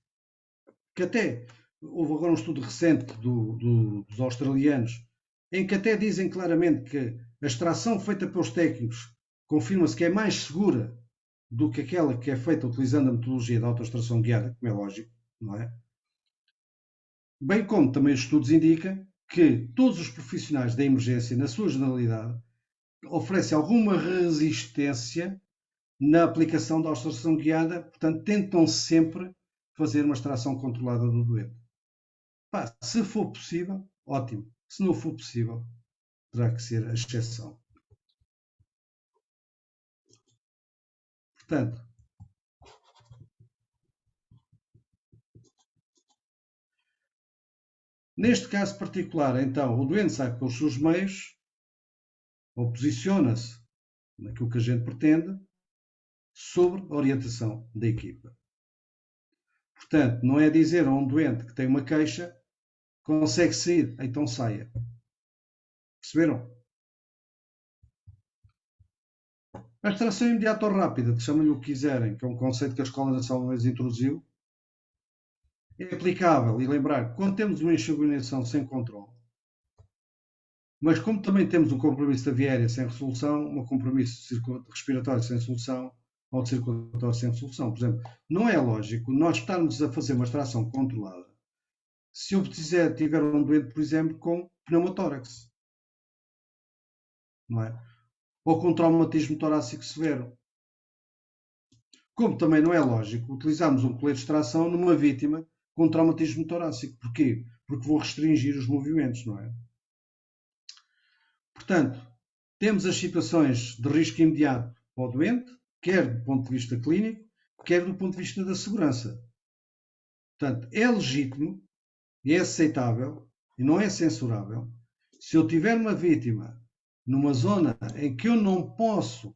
que até houve agora um estudo recente dos australianos, em que até dizem claramente que a extração feita pelos técnicos confirma-se que é mais segura do que aquela que é feita utilizando a metodologia de autoextração guiada, como é lógico, não é? Bem como também os estudos indicam que todos os profissionais da emergência, na sua generalidade, oferecem alguma resistência na aplicação da autoextração guiada, portanto, tentam sempre fazer uma extração controlada do doente. Se for possível, ótimo. Se não for possível, terá que ser a exceção. Portanto, neste caso particular, então, o doente sai pelos seus meios, ou posiciona-se naquilo que a gente pretende, sobre a orientação da equipa. Portanto, não é dizer a um doente que tem uma queixa, consegue sair, então saia. Perceberam? A extração imediata ou rápida, chamem-lhe o que quiserem, que é um conceito que a Escola Nacional Inglesa introduziu, é aplicável. E lembrar, quando temos uma enxaguinação sem controle, mas como também temos um compromisso da via aérea sem resolução, um compromisso respiratório sem solução, ou de circulatório sem solução. Por exemplo, não é lógico nós estarmos a fazer uma extração controlada se eu tiver um doente, por exemplo, com pneumotórax, não é? Ou com traumatismo torácico severo. Como também não é lógico utilizarmos um colete de extração numa vítima com traumatismo torácico. Porquê? Porque vou restringir os movimentos, não é? Portanto, temos as situações de risco imediato para o doente, quer do ponto de vista clínico, quer do ponto de vista da segurança. Portanto, é legítimo e é aceitável e não é censurável se eu tiver uma vítima numa zona em que eu não posso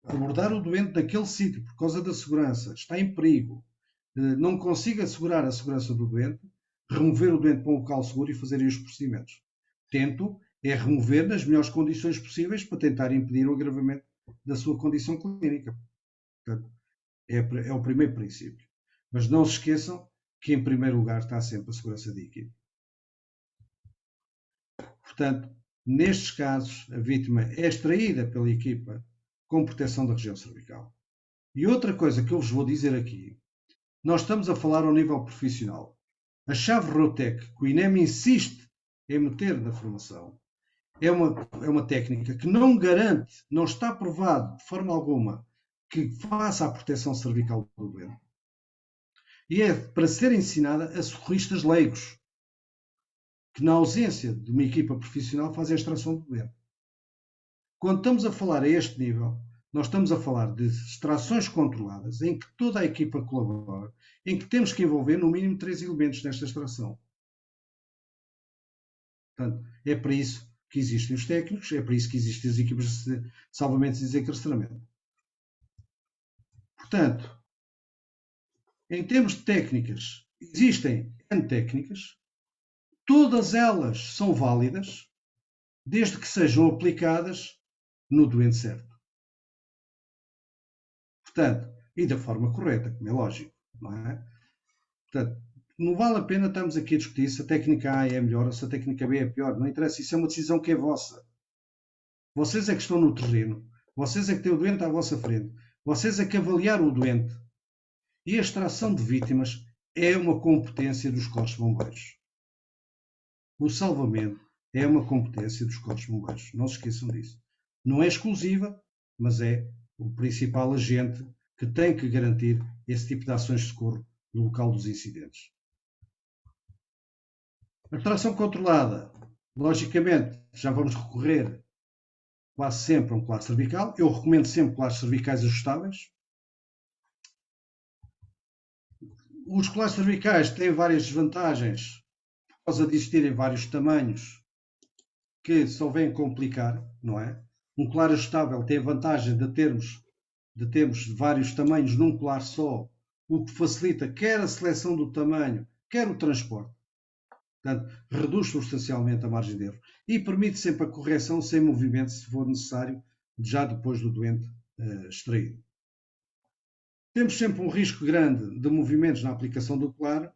abordar o doente naquele sítio por causa da segurança, está em perigo, não consigo assegurar a segurança do doente, remover o doente para um local seguro e fazer os procedimentos. Tento é remover nas melhores condições possíveis para tentar impedir o agravamento da sua condição clínica. Portanto, é o primeiro princípio. Mas não se esqueçam que em primeiro lugar está sempre a segurança da equipe. Portanto, nestes casos, a vítima é extraída pela equipa com proteção da região cervical. E outra coisa que eu vos vou dizer aqui, nós estamos a falar ao nível profissional. A chave ROTEC, que o INEM insiste em meter na formação, é uma técnica que não garante, não está provado de forma alguma que faça a proteção cervical do doente. E é para ser ensinada a socorristas leigos, que na ausência de uma equipa profissional fazem a extração do doente. Quando estamos a falar a este nível, nós estamos a falar de extrações controladas, em que toda a equipa colabora, em que temos que envolver no mínimo 3 elementos nesta extração. Portanto, é para isso que existem os técnicos, é para isso que existem as equipas de salvamento e desencarceramento. Portanto, em termos de técnicas, existem N técnicas, todas elas são válidas, desde que sejam aplicadas no doente certo. Portanto, e da forma correta, como é lógico, não é? Portanto, não vale a pena estarmos aqui a discutir se a técnica A é melhor ou se a técnica B é pior. Não interessa, isso é uma decisão que é vossa. Vocês é que estão no terreno. Vocês é que têm o doente à vossa frente. Vocês é que avaliar o doente. E a extração de vítimas é uma competência dos corpos de bombeiros. O salvamento é uma competência dos corpos de bombeiros. Não se esqueçam disso. Não é exclusiva, mas é o principal agente que tem que garantir esse tipo de ações de socorro no local dos incidentes. A tração controlada. Logicamente, já vamos recorrer quase sempre a um colar cervical. Eu recomendo sempre colares cervicais ajustáveis. Os colares cervicais têm várias desvantagens por causa de existirem vários tamanhos que só vêm complicar, não é? Um colar ajustável tem a vantagem de termos vários tamanhos num colar só, o que facilita quer a seleção do tamanho, quer o transporte. Portanto, reduz substancialmente a margem de erro e permite sempre a correção sem movimento, se for necessário, já depois do doente extraído. Temos sempre um risco grande de movimentos na aplicação do colar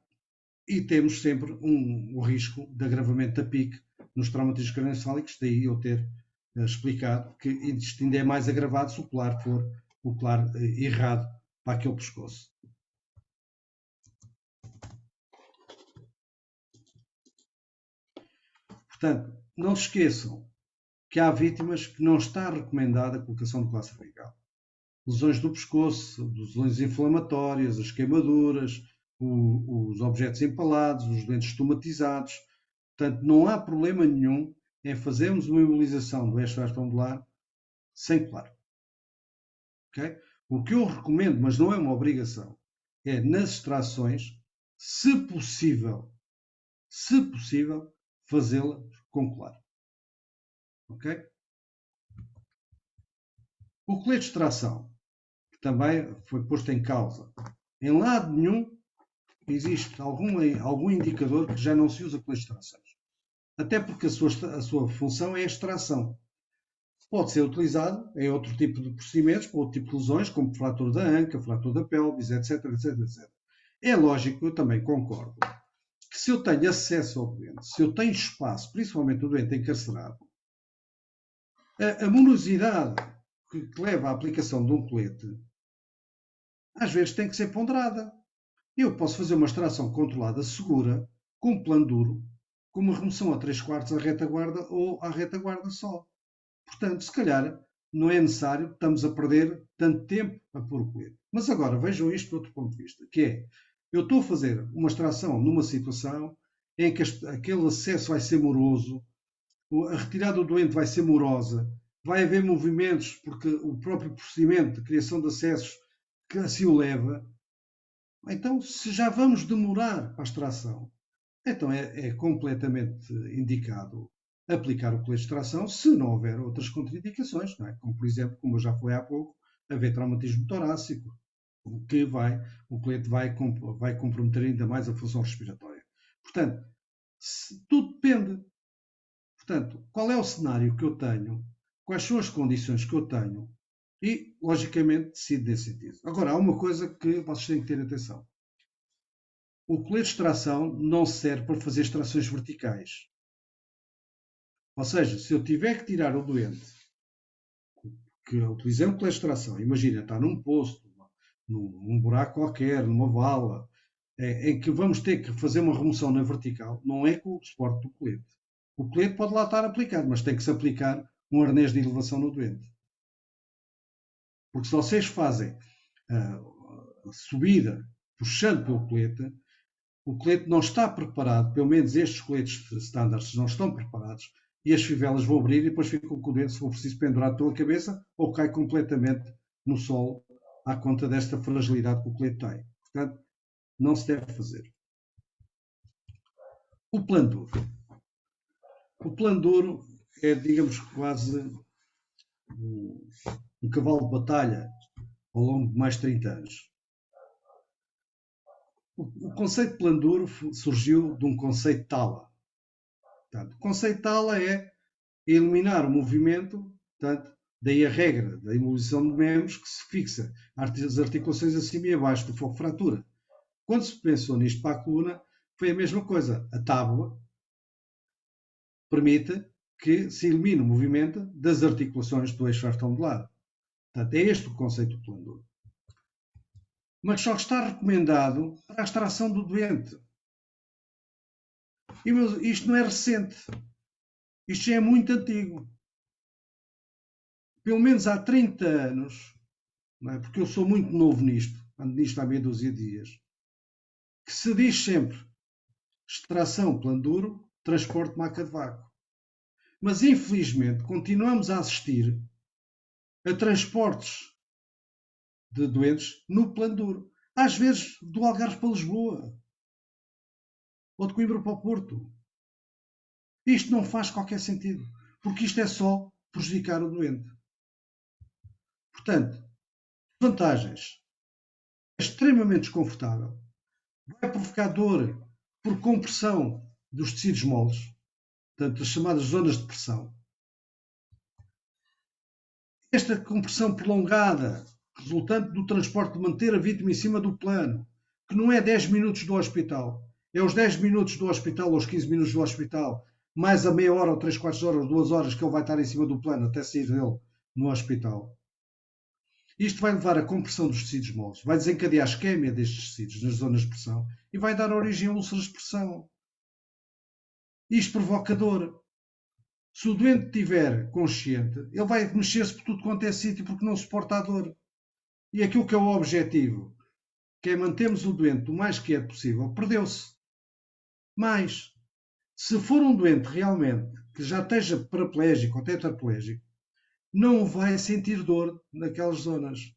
e temos sempre um risco de agravamento da PIC nos traumatismos cranioencefálicos, daí eu ter explicado que isto ainda é mais agravado se o colar for o colar errado para aquele pescoço. Portanto, não se esqueçam que há vítimas que não está recomendada a colocação de colar cervical. Lesões do pescoço, lesões inflamatórias, as queimaduras, os objetos empalados, os dentes estomatizados. Portanto, não há problema nenhum em fazermos uma imobilização do eixo vertebral sem colar. Okay? O que eu recomendo, mas não é uma obrigação, é nas extrações, se possível, fazê-la com colar. Ok? O colete de extração, que também foi posto em causa. Em lado nenhum existe algum indicador que já não se usa colete de extrações. Até porque a sua função é a extração. Pode ser utilizado em outro tipo de procedimentos, para outro tipo de lesões, como fratura da anca, fratura da pelvis, etc, etc, etc. É lógico, eu também concordo, que se eu tenho acesso ao doente, se eu tenho espaço, principalmente o doente encarcerado, a morosidade que leva à aplicação de um colete, às vezes tem que ser ponderada. Eu posso fazer uma extração controlada segura, com um plano duro, com uma remoção a 3/4 à retaguarda ou à retaguarda só. Portanto, se calhar não é necessário, estamos a perder tanto tempo a pôr o colete. Mas agora vejam isto de outro ponto de vista, que é, eu estou a fazer uma extração numa situação em que aquele acesso vai ser moroso, a retirada do doente vai ser morosa, vai haver movimentos, porque o próprio procedimento de criação de acessos que assim o leva. Então, se já vamos demorar para a extração, então é completamente indicado aplicar o colete de extração se não houver outras contraindicações, não é? Como, por exemplo, como eu já falei há pouco, haver traumatismo torácico, que o colete vai comprometer ainda mais a função respiratória. Portanto, tudo depende. Portanto, qual é o cenário que eu tenho, quais são as condições que eu tenho e, logicamente, decido nesse sentido. Agora, há uma coisa que vocês têm que ter atenção. O colete de extração não serve para fazer extrações verticais. Ou seja, se eu tiver que tirar o doente, que eu utilizei um colete de extração, imagina, está num posto, num buraco qualquer, numa vala, em que vamos ter que fazer uma remoção na vertical, não é com o suporte do colete. O colete pode lá estar aplicado, mas tem que se aplicar um arnês de elevação no doente. Porque se vocês fazem a subida puxando pelo colete, o colete não está preparado, pelo menos estes coletes standards não estão preparados, e as fivelas vão abrir e depois fica com o doente, se for preciso, pendurado pela cabeça ou cai completamente no solo à conta desta fragilidade que o colete tem. Portanto, não se deve fazer. O plano duro. O plano duro é, digamos, quase um cavalo de batalha ao longo de mais de 30 anos. O conceito de plano duro surgiu de um conceito de tala. Portanto, o conceito de tala é eliminar o movimento, portanto, daí a regra da imobilização de membros que se fixa as articulações acima e abaixo do foco de fratura. Quando se pensou nisto para a coluna, foi a mesma coisa. A tábua permite que se elimine o movimento das articulações do eixo vertebral. Portanto, é este o conceito do plano duro. Mas só está recomendado para a extração do doente. E isto não é recente. Isto já é muito antigo. Pelo menos há 30 anos, não é? Porque eu sou muito novo nisto, ando nisto há meia dúzia de dias, que se diz sempre extração plano duro, transporte maca de vácuo. Mas infelizmente continuamos a assistir a transportes de doentes no plano duro. Às vezes do Algarve para Lisboa. Ou de Coimbra para o Porto. Isto não faz qualquer sentido. Porque isto é só prejudicar o doente. Portanto, vantagens. É extremamente desconfortável. Vai provocar dor por compressão dos tecidos moles. Portanto, as chamadas zonas de pressão. Esta compressão prolongada, resultante do transporte de manter a vítima em cima do plano, que não é 10 minutos do hospital, é os 10 minutos do hospital ou os 15 minutos do hospital, mais a meia hora ou 3/4 horas ou 2 horas que ele vai estar em cima do plano até sair dele no hospital. Isto vai levar à compressão dos tecidos moles, vai desencadear a isquémia destes tecidos nas zonas de pressão e vai dar origem a úlceras de pressão. Isto provoca dor. Se o doente estiver consciente, ele vai mexer-se por tudo quanto é sítio porque não suporta a dor. E aquilo que é o objetivo, que é mantermos o doente o mais quieto possível, perdeu-se. Mas, se for um doente realmente que já esteja paraplégico ou tetraplégico, não vai sentir dor naquelas zonas.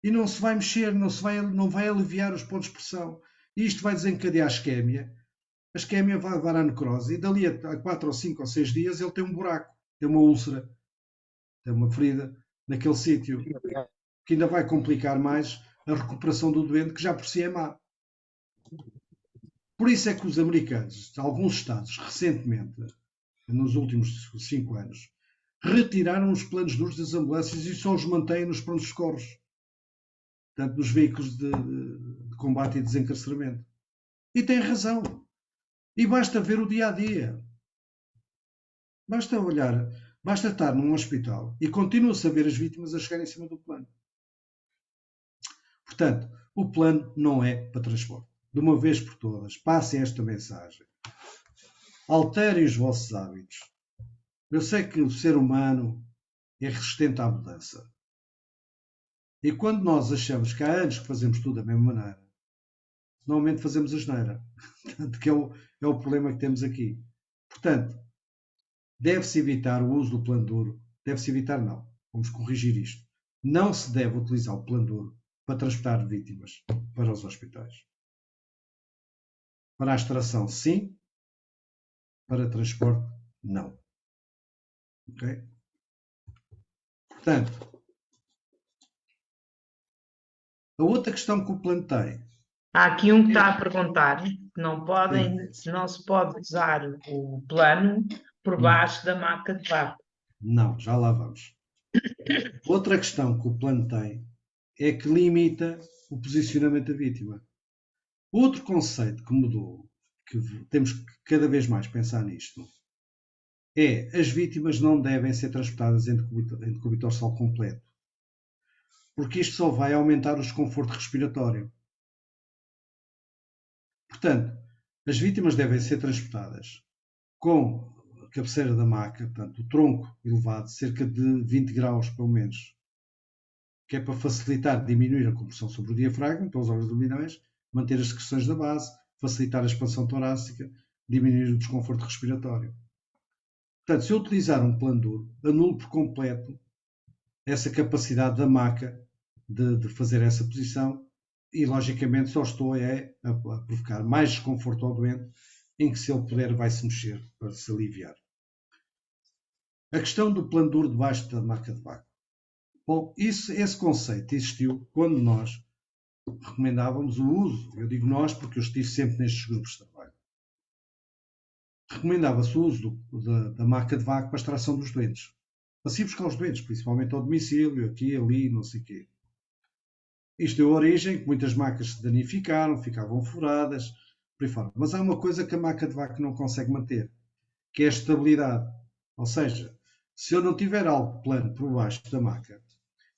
E não se vai mexer, não vai aliviar os pontos de pressão. E isto vai desencadear a isquémia. A isquémia vai levar à necrose e dali a 4 ou 5 ou 6 dias ele tem um buraco, tem uma úlcera, tem uma ferida naquele sítio, que ainda vai complicar mais a recuperação do doente, que já por si é má. Por isso é que os americanos, alguns estados, recentemente, nos últimos 5 anos, retiraram os planos duros das ambulâncias e só os mantêm nos prontos-socorros. Portanto, nos veículos de combate e desencarceramento. E tem razão. E basta ver o dia-a-dia. Basta olhar, basta estar num hospital e continua-se a ver as vítimas a chegar em cima do plano. Portanto, o plano não é para transporte. De uma vez por todas, passem esta mensagem. Alterem os vossos hábitos. Eu sei que o ser humano é resistente à mudança. E quando nós achamos que há anos que fazemos tudo da mesma maneira, normalmente fazemos asneira. Portanto, que é o problema que temos aqui. Portanto, deve-se evitar o uso do plano duro. Deve-se evitar, não. Vamos corrigir isto. Não se deve utilizar o plano duro para transportar vítimas para os hospitais. Para a extração, sim. Para transporte, não. Ok? Portanto, a outra questão que o plano tem. Há aqui um que está a perguntar se não se pode usar o plano por baixo da maca de vácuo. Não, já lá vamos. Outra questão que o plano tem é que limita o posicionamento da vítima. Outro conceito que mudou, que temos que cada vez mais pensar nisto, é as vítimas não devem ser transportadas em decúbito solo completo, porque isto só vai aumentar o desconforto respiratório. Portanto, as vítimas devem ser transportadas com a cabeceira da maca, portanto, o tronco elevado, cerca de 20 graus pelo menos, que é para facilitar, diminuir a compressão sobre o diafragma, pelos órgãos abdominais, manter as secreções da base, facilitar a expansão torácica, diminuir o desconforto respiratório. Portanto, se eu utilizar um plano duro, anulo por completo essa capacidade da maca de fazer essa posição e, logicamente, só estou a provocar mais desconforto ao doente, em que, se ele puder, vai se mexer para se aliviar. A questão do plano duro debaixo da maca de vácuo. Bom, esse conceito existiu quando nós recomendávamos o uso, eu digo nós porque eu estive sempre nestes grupos de trabalho, recomendava-se o uso da maca de vácuo para a extração dos doentes. Para se ir buscar os doentes, principalmente ao domicílio, aqui, ali, não sei o quê. Isto deu origem que muitas macas se danificaram, ficavam furadas, por aí fora. Mas há uma coisa que a maca de vácuo não consegue manter, que é a estabilidade. Ou seja, se eu não tiver algo plano por baixo da maca,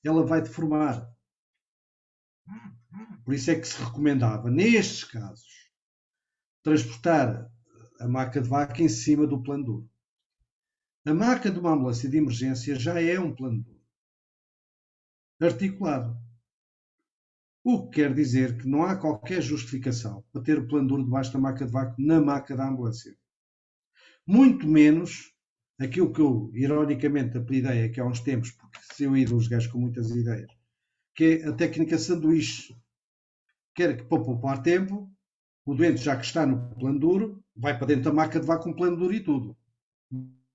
ela vai deformar. Por isso é que se recomendava, nestes casos, transportar a maca de vaca em cima do plano duro. A maca de uma ambulância de emergência já é um plano duro, articulado. O que quer dizer que não há qualquer justificação para ter o plano duro debaixo da maca de vaca na maca da ambulância. Muito menos aquilo que eu, ironicamente, apelidei aqui há uns tempos, porque se eu ir dos gajos com muitas ideias, que é a técnica sanduíche. Que era que, para poupar tempo, o doente, já que está no plano duro, vai para dentro da maca de vaca com plano duro e tudo.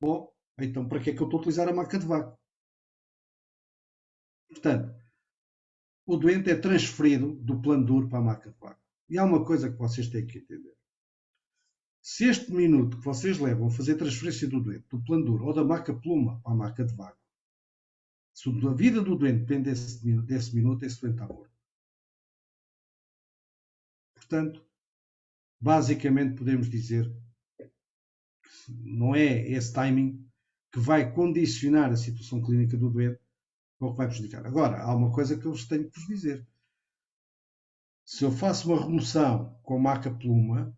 Bom, então para que é que eu estou a utilizar a maca de vaca? Portanto, o doente é transferido do plano duro para a maca de vaca. E há uma coisa que vocês têm que entender. Se este minuto que vocês levam a fazer transferência do doente do plano duro ou da maca pluma para a maca de vaca, se a vida do doente depende desse minuto, esse doente está morto. Portanto, basicamente podemos dizer que não é esse timing que vai condicionar a situação clínica do doente ou que vai prejudicar. Agora, há uma coisa que eu vos tenho que vos dizer. Se eu faço uma remoção com maca pluma,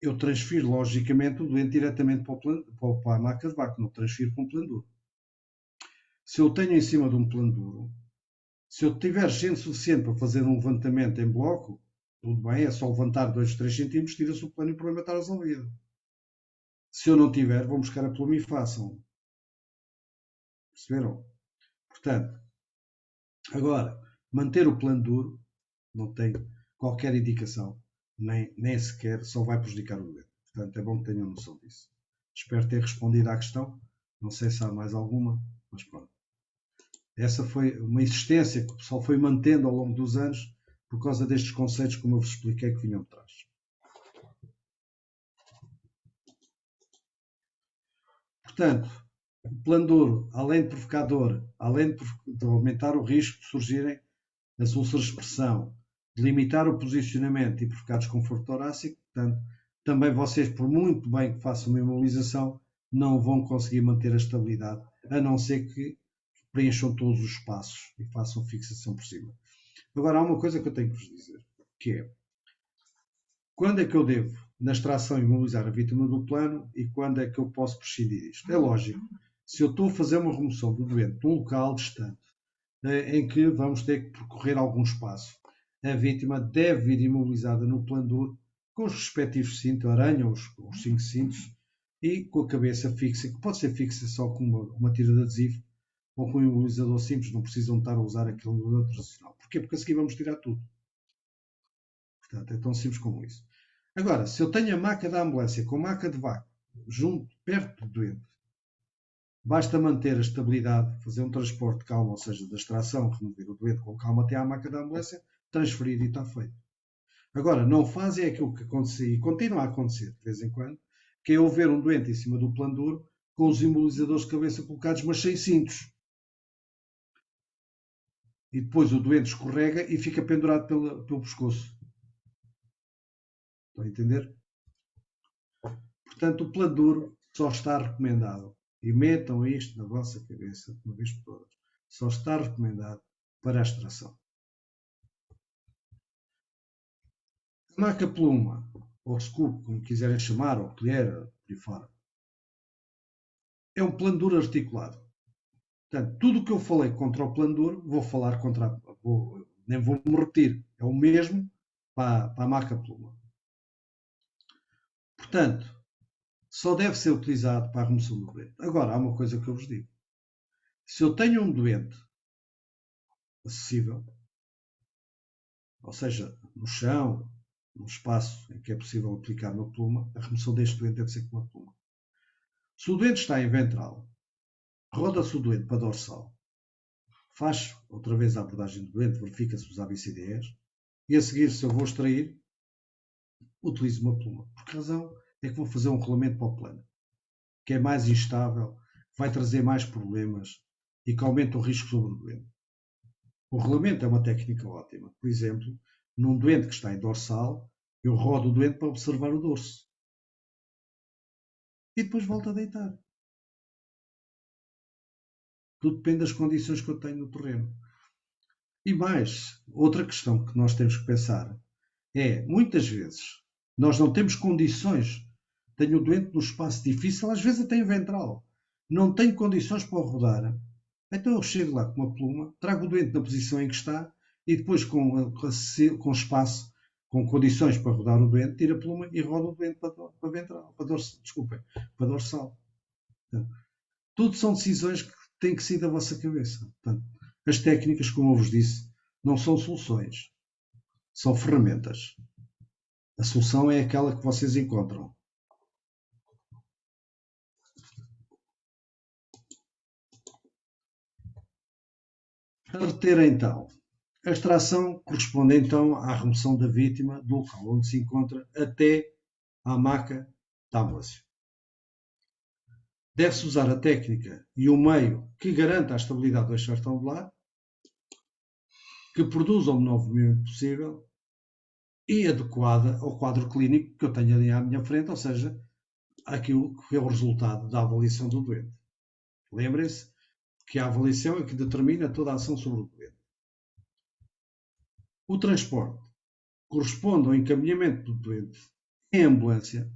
eu transfiro logicamente o doente diretamente para a maca de vaca, não transfiro para um plano duro. Se eu tenho em cima de um plano duro, se eu tiver gente suficiente para fazer um levantamento em bloco, tudo bem, é só levantar 2, 3 centímetros, tira-se o plano e o problema está resolvido. Se eu não tiver, vão buscar a pluma e façam. Perceberam? Portanto, agora, manter o plano duro não tem qualquer indicação, nem sequer só vai prejudicar o doente. Portanto, é bom que tenham noção disso. Espero ter respondido à questão. Não sei se há mais alguma, mas pronto. Essa foi uma existência que o pessoal foi mantendo ao longo dos anos por causa destes conceitos, como eu vos expliquei, que vinham de trás. Portanto, o plano duro, além de provocar dor, além de aumentar o risco de surgirem as úlceras de pressão, de limitar o posicionamento e provocar desconforto torácico, portanto, também vocês, por muito bem que façam uma imobilização, não vão conseguir manter a estabilidade, a não ser que preencham todos os espaços e façam fixação por cima. Agora, há uma coisa que eu tenho que vos dizer, que é, quando é que eu devo, na extração, imobilizar a vítima do plano e quando é que eu posso prescindir disto? É lógico, se eu estou a fazer uma remoção do doente num local distante, em que vamos ter que percorrer algum espaço, a vítima deve vir imobilizada no plano duro, com os respectivos cintos, aranha, os 5 cintos, e com a cabeça fixa, que pode ser fixa só com uma tira de adesivo, ou com um imobilizador simples, não precisam estar a usar aquele imobilizador tradicional. Porquê? Porque a seguir vamos tirar tudo. Portanto, é tão simples como isso. Agora, se eu tenho a maca da ambulância com maca de vaca, junto, perto do doente, basta manter a estabilidade, fazer um transporte de calma, ou seja, da extração, remover o doente com calma até à maca da ambulância, transferir e está feito. Agora, não fazem aquilo que acontecia e continua a acontecer de vez em quando, que é eu ver um doente em cima do plano duro com os imobilizadores de cabeça colocados, mas sem cintos. E depois o doente escorrega e fica pendurado pelo pescoço. Estão a entender? Portanto, o plano duro só está recomendado. E metam isto na vossa cabeça de uma vez por todas. Só está recomendado para a extração. A maca pluma, ou scoop, como quiserem chamar, ou colher, por aí fora, é um plano duro articulado. Portanto, tudo o que eu falei contra o plano duro, vou falar contra, nem vou me repetir. É o mesmo para a maca pluma. Portanto, só deve ser utilizado para a remoção do doente. Agora, há uma coisa que eu vos digo. Se eu tenho um doente acessível, ou seja, no chão, no espaço em que é possível aplicar uma pluma, a remoção deste doente deve ser com uma pluma. Se o doente está em ventral, roda-se o doente para dorsal, faz outra vez a abordagem do doente, verifica-se os ABCDEs, e a seguir, se eu vou extrair, utilizo uma pluma. Por que razão? É que vou fazer um rolamento para o plano, que é mais instável, vai trazer mais problemas e que aumenta o risco sobre o doente. O rolamento é uma técnica ótima. Por exemplo, num doente que está em dorsal, eu rodo o doente para observar o dorso. E depois volto a deitar. Tudo depende das condições que eu tenho no terreno. E mais, outra questão que nós temos que pensar é, muitas vezes, nós não temos condições. Tenho o doente num espaço difícil, às vezes até em ventral. Não tenho condições para o rodar. Então eu chego lá com uma pluma, trago o doente na posição em que está e depois com espaço, com condições para rodar o doente, tiro a pluma e rodo o doente para ventral, para dorsal. Portanto, tudo são decisões que têm que sair da vossa cabeça. Portanto, as técnicas, como eu vos disse, não são soluções, são ferramentas. A solução é aquela que vocês encontram. A reter, então. A extração corresponde, então, à remoção da vítima do local onde se encontra até à maca da ambulância. Deve-se usar a técnica e o meio que garanta a estabilidade do eixo retangular, que produza o menor movimento possível e adequada ao quadro clínico que eu tenho ali à minha frente, ou seja, aquilo que é o resultado da avaliação do doente. Lembrem-se que a avaliação é que determina toda a ação sobre o doente. O transporte corresponde ao encaminhamento do doente em ambulância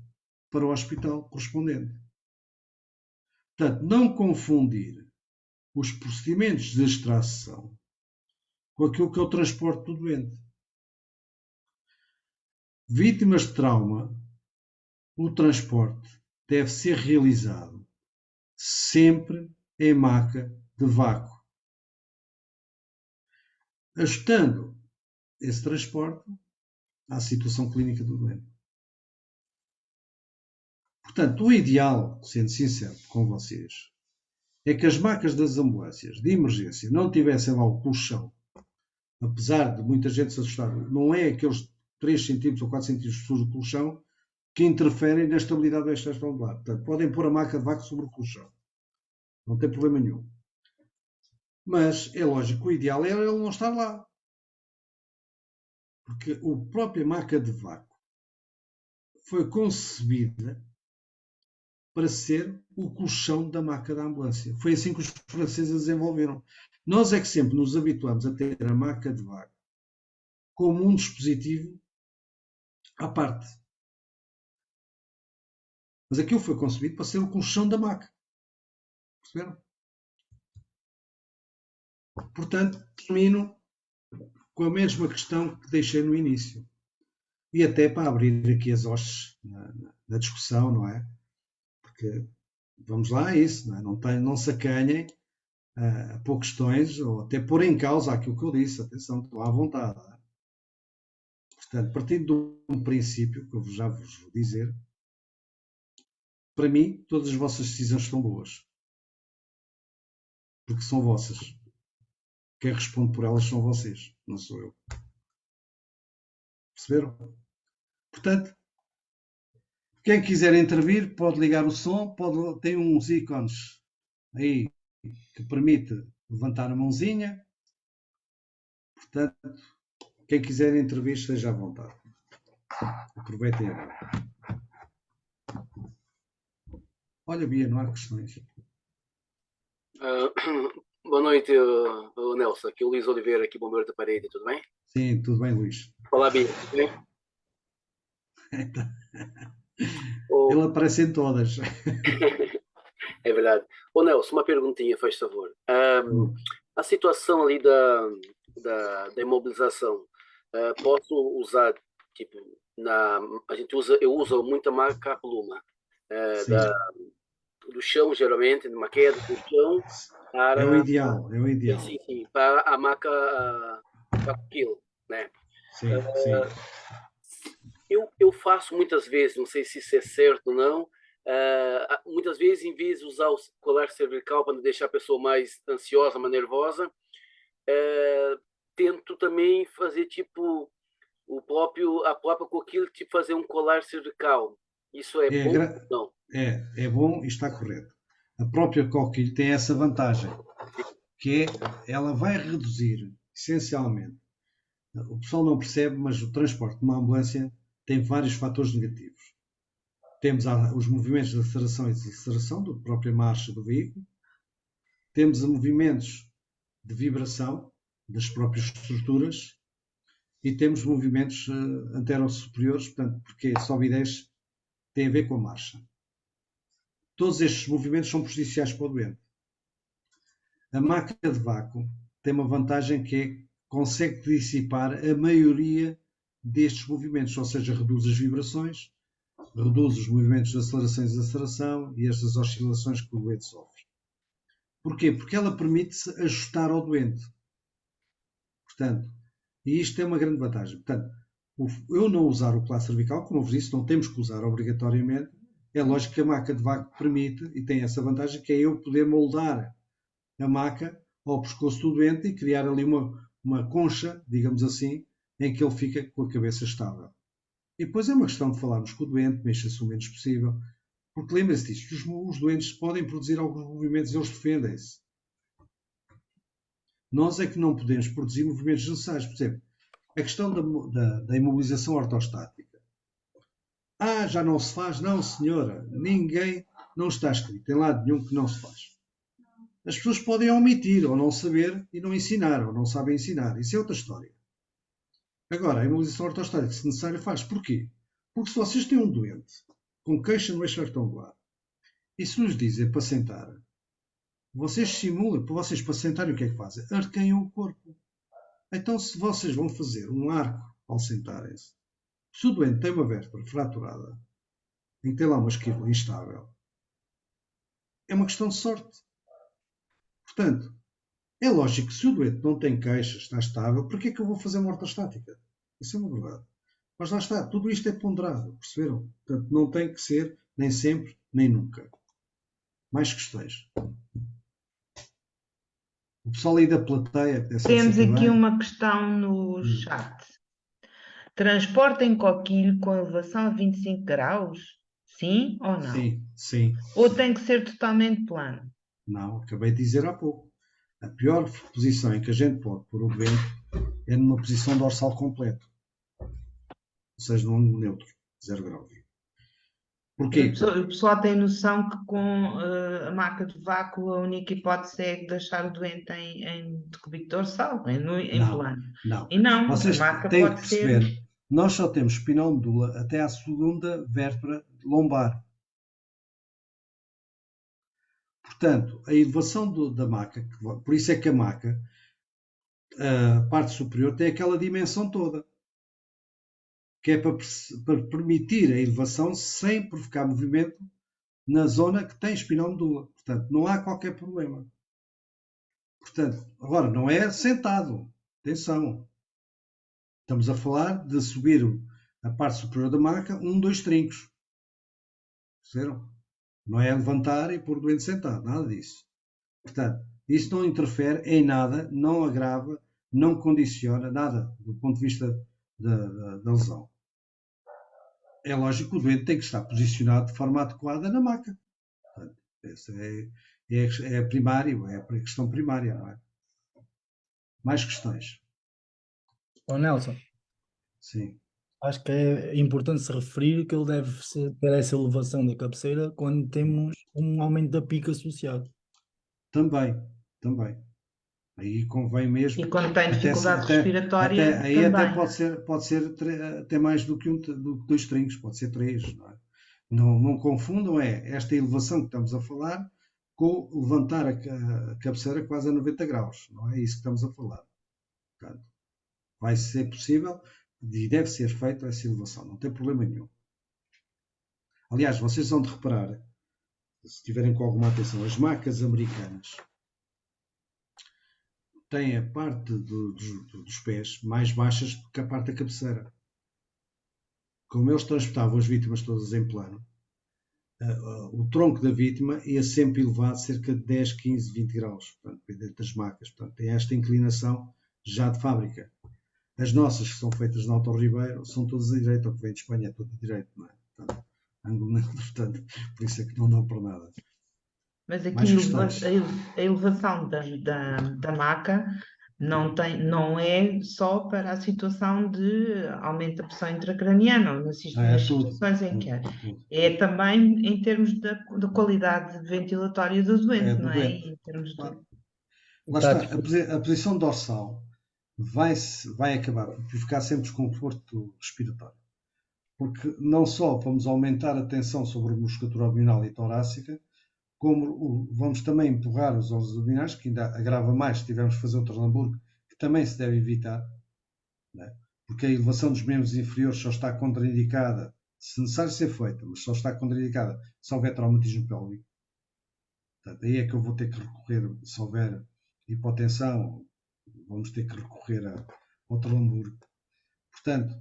para o hospital correspondente. Portanto, não confundir os procedimentos de extração com aquilo que é o transporte do doente. Vítimas de trauma, o transporte deve ser realizado sempre em maca de vácuo, ajustando esse transporte à situação clínica do doente. Portanto, o ideal, sendo sincero com vocês, é que as macas das ambulâncias de emergência não tivessem lá o colchão, apesar de muita gente se assustar, não é aqueles 3 cm ou 4 cm do colchão que interferem na estabilidade do eixo retangular. Portanto, podem pôr a maca de vácuo sobre o colchão. Não tem problema nenhum. Mas é lógico que o ideal é ele não estar lá. Porque a própria maca de vácuo foi concebida para ser o colchão da maca da ambulância. Foi assim que os franceses a desenvolveram. Nós é que sempre nos habituamos a ter a maca de vácuo como um dispositivo à parte. Mas aquilo foi concebido para ser o colchão da maca. Perceberam? Portanto, termino com a mesma questão que deixei no início. E até para abrir aqui as hostes na discussão, não é? Porque, vamos lá, é isso, não é? Não se acanhem por questões, ou até pôr em causa aquilo que eu disse. Atenção, estou à vontade. Não é? Portanto, partindo de um princípio, que eu já vos vou dizer, para mim, todas as vossas decisões são boas. Porque são vossas. Quem responde por elas são vocês, não sou eu. Perceberam? Portanto, quem quiser intervir pode ligar o som, tem uns ícones aí que permite levantar a mãozinha. Portanto, quem quiser intervir esteja à vontade. Aproveitem agora. Olha, Bia, não há questões. Boa noite, Nelson. Aqui é o Luís Oliveira, aqui bombeiro da parede, tudo bem? Sim, tudo bem, Luís. Olá, Bia, tudo bem? Ele aparece em todas. É verdade. Ô Nelson, uma perguntinha, faz favor. A situação ali da imobilização, posso usar, tipo, eu uso muita maca pluma, do chão, geralmente, de uma queda do chão, para... É o ideal. Sim, para a maca 4 kg, né? Sim. Eu faço muitas vezes, não sei se isso é certo ou não, muitas vezes, em vez de usar o colar cervical para não deixar a pessoa mais ansiosa, mais nervosa, tento também fazer tipo a própria coquilha, tipo fazer um colar cervical. Isso é bom? Não. É bom e está correto. A própria coquilha tem essa vantagem, que ela vai reduzir, essencialmente, o pessoal não percebe, mas o transporte de uma ambulância tem vários fatores negativos. Temos os movimentos de aceleração e desaceleração da própria marcha do veículo, temos movimentos de vibração das próprias estruturas e temos movimentos antero-superiores, portanto, porque sobe e desce tem a ver com a marcha. Todos estes movimentos são prejudiciais para o doente. A maca de vácuo tem uma vantagem que é que consegue dissipar a maioria destes movimentos, ou seja, reduz as vibrações, reduz os movimentos de aceleração e desaceleração e estas oscilações que o doente sofre. Porquê? Porque ela permite-se ajustar ao doente. Portanto, e isto é uma grande vantagem. Portanto, eu não usar o colado cervical, como eu vos disse, não temos que usar obrigatoriamente. É lógico que a maca de vácuo permite, e tem essa vantagem, que é eu poder moldar a maca ao pescoço do doente e criar ali uma concha, digamos assim, em que ele fica com a cabeça estável. E depois é uma questão de falarmos com o doente, mexa-se o menos possível, porque lembre-se disto, os doentes podem produzir alguns movimentos, eles defendem-se. Nós é que não podemos produzir movimentos necessários. Por exemplo, a questão da imobilização ortostática. Já não se faz? Não, senhora. Ninguém, não está escrito em lado nenhum que não se faz. As pessoas podem omitir, ou não saber, e não ensinar, ou não sabem ensinar. Isso é outra história. Agora, a imobilização ortostática, se necessário, faz. Porquê? Porque se vocês têm um doente com queixa no eixo retangular, e se nos dizem para sentar, vocês simulam, para vocês para sentarem, o que é que fazem? Arqueiam o corpo. Então, se vocês vão fazer um arco ao sentarem-se, se o doente tem uma vértebra fraturada, em que tem lá uma esquerda instável, é uma questão de sorte. Portanto, é lógico que se o doente não tem queixa, está estável, para que é que eu vou fazer uma ortostática? Isso é uma verdade. Mas lá está, tudo isto é ponderado, perceberam? Portanto, não tem que ser nem sempre, nem nunca. Mais questões. O pessoal aí da plateia... Temos aqui uma questão no chat. Transporte em coquilho com elevação a 25 graus? Sim ou não? Sim. Ou tem que ser totalmente plano? Não, acabei de dizer há pouco. A pior posição em que a gente pode pôr o doente é numa posição dorsal completo. Ou seja, num ângulo neutro, 0 graus. Porquê? O pessoal tem noção que com a maca de vácuo a única hipótese é deixar o doente em decúbito dorsal, em plano. Não. E não, Vocês a maca têm pode que perceber, ser... nós só temos espinal medula até à segunda vértebra lombar. Portanto, a elevação da maca, por isso é que a maca, a parte superior, tem aquela dimensão toda, que é para permitir a elevação sem provocar movimento na zona que tem espinal medula. Portanto, não há qualquer problema. Portanto, agora, não é sentado. Atenção. Estamos a falar de subir a parte superior da maca 1, 2 trincos. Perceberam? Não é levantar e pôr o doente sentado. Nada disso. Portanto, isso não interfere em nada, não agrava, não condiciona nada do ponto de vista da lesão. É lógico que o doente tem que estar posicionado de forma adequada na maca. Portanto, essa é primário, é a questão primária, não é? Mais questões? Nelson. Sim. Acho que é importante se referir que ele deve ter essa elevação da cabeceira quando temos um aumento da pica associado. Também. Aí convém mesmo. E quando tem dificuldade respiratória. Aí também. até pode ser até mais do que 2 trincos, pode ser 3. Não é? Não confundam esta elevação que estamos a falar com levantar a cabeceira quase a 90 graus. Não é isso que estamos a falar. Portanto, vai ser possível e deve ser feita essa elevação, não tem problema nenhum. Aliás, vocês vão de reparar, se estiverem com alguma atenção, as macas americanas têm a parte dos pés mais baixas do que a parte da cabeceira. Como eles transportavam as vítimas todas em plano, o tronco da vítima ia sempre elevado cerca de 10, 15, 20 graus, portanto, dependendo das macas. Portanto, tem esta inclinação já de fábrica. As nossas, que são feitas na Auto Ribeiro, são todas a direita, o que vem de Espanha é todo a direita, não é? Portanto, ângulo neutro, portanto, por isso é que não dão para nada. Mas aqui a elevação da maca não é só para a situação de aumento da pressão intracraniana, nas situações em que é também em termos da qualidade ventilatória do doente, não é? Em termos Lá está, a posição dorsal vai acabar por ficar sempre desconforto respiratório. Porque não só vamos aumentar a tensão sobre a musculatura abdominal e torácica, como vamos também empurrar os ossos abdominais, que ainda agrava mais se tivermos que fazer o Trelleborg, que também se deve evitar, né? Porque a elevação dos membros inferiores só está contraindicada, se necessário ser feita, mas só está contraindicada se houver traumatismo pélvico. Portanto, aí é que eu vou ter que recorrer, se houver hipotensão, vamos ter que recorrer ao Trelleborg. Portanto,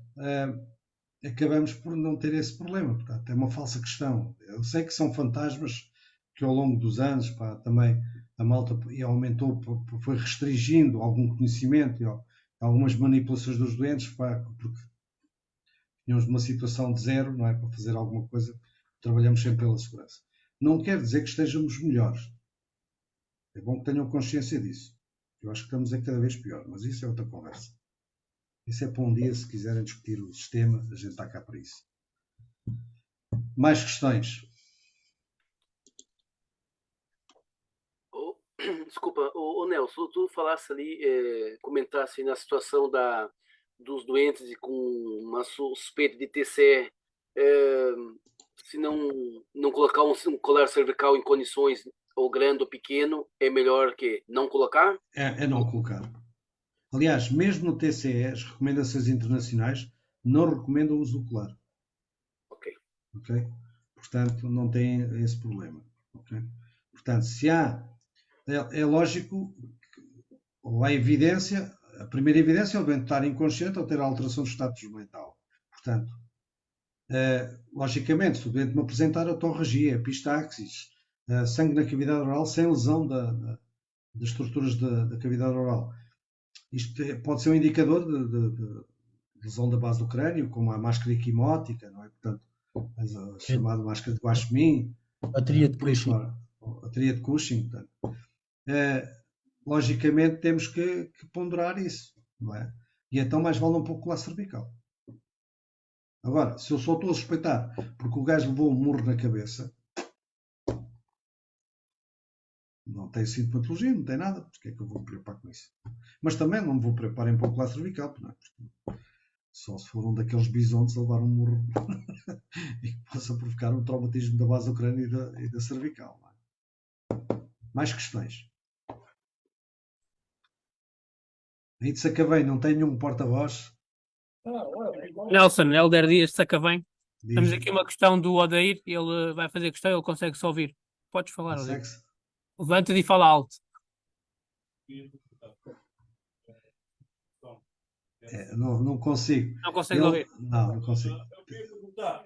acabamos por não ter esse problema. Portanto, é uma falsa questão. Eu sei que são fantasmas que ao longo dos anos, também a malta aumentou, foi restringindo algum conhecimento e algumas manipulações dos doentes, porque tínhamos uma situação de zero, não é? Para fazer alguma coisa, trabalhamos sempre pela segurança. Não quer dizer que estejamos melhores. É bom que tenham consciência disso. Eu acho que estamos a cada vez pior, mas isso é outra conversa. Isso é para um dia, se quiserem discutir o sistema, a gente está cá para isso. Mais questões? Desculpa, Nelson, tu falasse ali, comentasse na situação dos doentes e com uma suspeita de TCE, se não colocar um colar cervical em condições ou grande ou pequeno, é melhor que não colocar? É não colocar. Aliás, mesmo no TCE, as recomendações internacionais não recomendam o uso do colar. Ok. Portanto, não tem esse problema. Portanto, se há... É lógico que há evidência, a primeira evidência é o doente estar inconsciente ou ter alteração do status mental. Portanto, logicamente, se o doente me apresentar autorragia, epistaxis, sangue na cavidade oral sem lesão das estruturas da cavidade oral, isto pode ser um indicador de lesão da base do crânio, como a máscara equimótica, não é? Portanto, a chamada máscara de Guaxinim, a tríade de Cushing. A tríade de Cushing, portanto. Logicamente temos que ponderar isso, não é? E então mais vale um pouco colar cervical. Agora, se eu só estou a suspeitar porque o gajo levou um murro na cabeça, não tem sintomatologia, não tem nada, porque é que eu vou me preocupar com isso? Mas também não me vou preocupar em pouco colar cervical, não é? Porque só se for um daqueles bisontes a levar um murro e que possa provocar um traumatismo da base do crânio e da cervical. Não é? Mais questões? Aí de Sacavém não tem nenhum porta-voz. Nelson, Helder Dias de Sacavém. Temos aqui uma questão do Odair, ele vai fazer questão, ele consegue-se ouvir. Podes falar, Odair. Levanta-te e fala alto. Não consigo. Não consegue ouvir? Não consigo. Eu queria perguntar,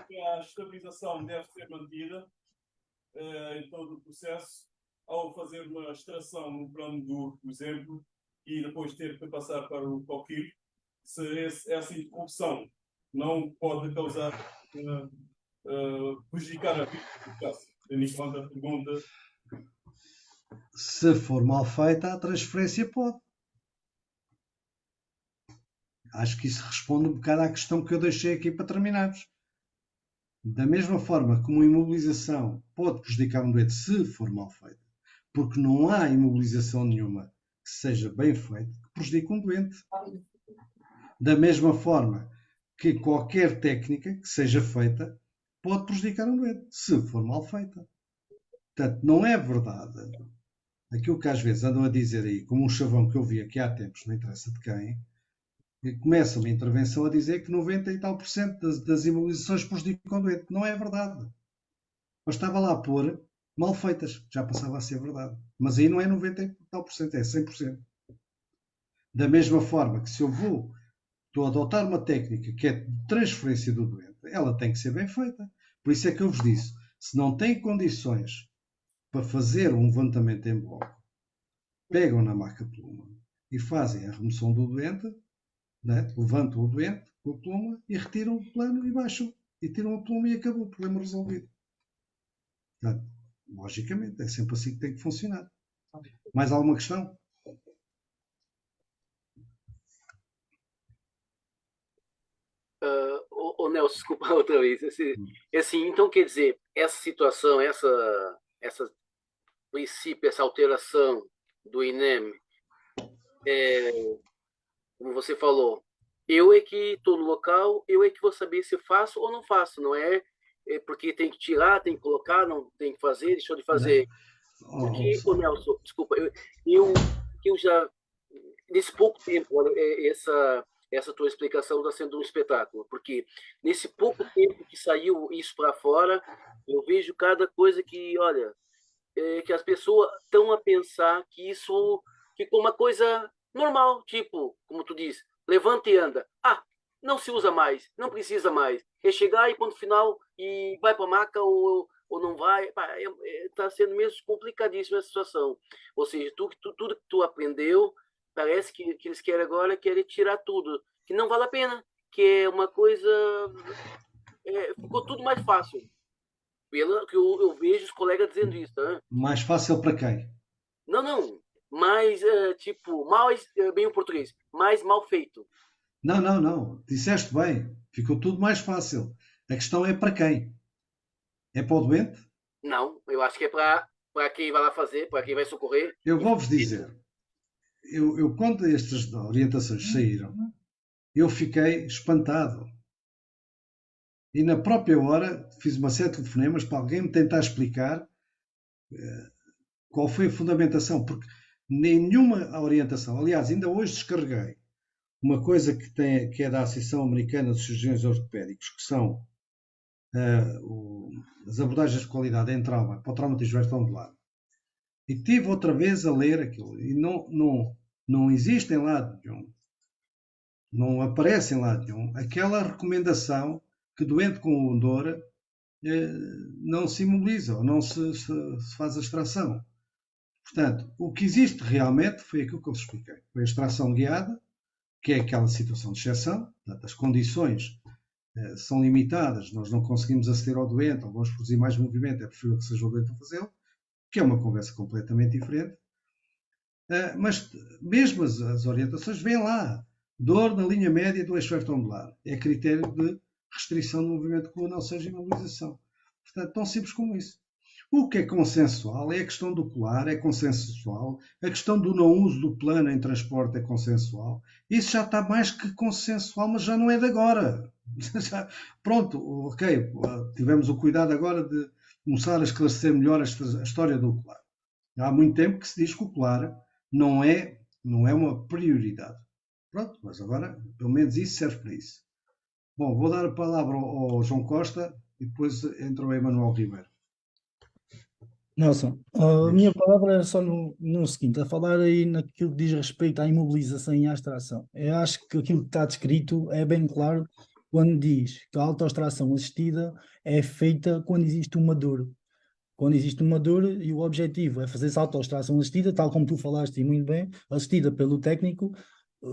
que a estabilização deve ser mantida em todo o processo, ao fazer uma extração no plano duro, por exemplo, e depois ter que passar para o coquilho, se essa interrupção não pode causar, prejudicar a vida, tendo em conta a pergunta. Se for mal feita, a transferência pode. Acho que isso responde um bocado à questão que eu deixei aqui para terminarmos. Da mesma forma como a imobilização pode prejudicar um doente se for mal feita, porque não há imobilização nenhuma que seja bem feita que prejudique um doente. Da mesma forma que qualquer técnica que seja feita pode prejudicar um doente, se for mal feita. Portanto, não é verdade aquilo que às vezes andam a dizer aí, como um chavão que eu vi aqui há tempos, não interessa de quem, que começa uma intervenção a dizer que 90 e tal % das imobilizações prejudicam o doente. Não é verdade. Mas estava lá a pôr mal feitas, já passava a ser verdade. Mas aí não é 90 e tal %, é 100%. Da mesma forma que se eu estou a adotar uma técnica que é de transferência do doente, ela tem que ser bem feita. Por isso é que eu vos disse, se não têm condições para fazer um levantamento em bloco, pegam na maca-pluma e fazem a remoção do doente, né? Levantam o doente com a pluma e retiram o plano e baixam. E tiram a pluma e acabou o problema resolvido. Portanto, logicamente, é sempre assim que tem que funcionar. Mais alguma questão? Nelson, desculpa outra vez. Assim, então quer dizer, essa situação, essa princípio, essa alteração do INEM, como você falou, eu é que estou no local, eu é que vou saber se faço ou não faço, não é? É porque tem que tirar, tem que colocar, não tem que fazer, deixou de fazer. Porque, ô Nelson, desculpa, eu já, nesse pouco tempo, olha, essa tua explicação está sendo um espetáculo, porque nesse pouco tempo que saiu isso para fora, eu vejo cada coisa que, olha, que as pessoas estão a pensar que isso ficou uma coisa normal, tipo, como tu diz, levanta e anda. Ah, não se usa mais, não precisa mais. É chegar e ponto final e vai para a maca ou não vai. Está sendo mesmo complicadíssima a situação. Ou seja, tudo que tu aprendeu, parece que eles querem tirar tudo, que não vale a pena, que é uma coisa... ficou tudo mais fácil. Pelo que eu vejo os colegas dizendo isso. Né? Mais fácil para quem? Não. Mais, bem o português, mais mal feito. Não. Disseste bem. Ficou tudo mais fácil. A questão é para quem? É para o doente? Não, eu acho que é para quem vai lá fazer, para quem vai socorrer. Eu vou-vos dizer. Eu quando estas orientações saíram, eu fiquei espantado. E na própria hora fiz uma série de telefonemas para alguém me tentar explicar qual foi a fundamentação, porque nenhuma orientação, aliás, ainda hoje descarreguei uma coisa que é da Associação Americana de Cirurgiões Ortopédicos, que são as abordagens de qualidade em trauma, para o traumatismo vertebral. E tive outra vez a ler aquilo, e não existe em lado nenhum, não aparece em lado nenhum, aquela recomendação que doente com dor não se imobiliza, ou não se faz a extração. Portanto, o que existe realmente foi aquilo que eu vos expliquei. Foi a extração guiada, que é aquela situação de exceção, portanto, as condições são limitadas, nós não conseguimos aceder ao doente, ou vamos produzir mais movimento, é preferível que seja o doente a fazê-lo, que é uma conversa completamente diferente. Mas mesmo as orientações, vêm lá, dor na linha média do eixo vertebral, é critério de restrição do movimento de coluna, ou seja, imobilização. Portanto, tão simples como isso. O que é consensual é a questão do colar, é consensual. A questão do não uso do plano em transporte é consensual. Isso já está mais que consensual, mas já não é de agora. Pronto, ok, tivemos o cuidado agora de começar a esclarecer melhor a história do colar. Há muito tempo que se diz que o colar não é uma prioridade. Pronto, mas agora, pelo menos isso serve para isso. Bom, vou dar a palavra ao João Costa e depois entra o Emanuel Ribeiro. Nelson, a minha palavra era só no seguinte, a falar aí naquilo que diz respeito à imobilização e à extração. Eu acho que aquilo que está descrito é bem claro quando diz que a autoextração assistida é feita quando existe uma dor. Quando existe uma dor e o objetivo é fazer essa autoextração assistida, tal como tu falaste e muito bem, assistida pelo técnico,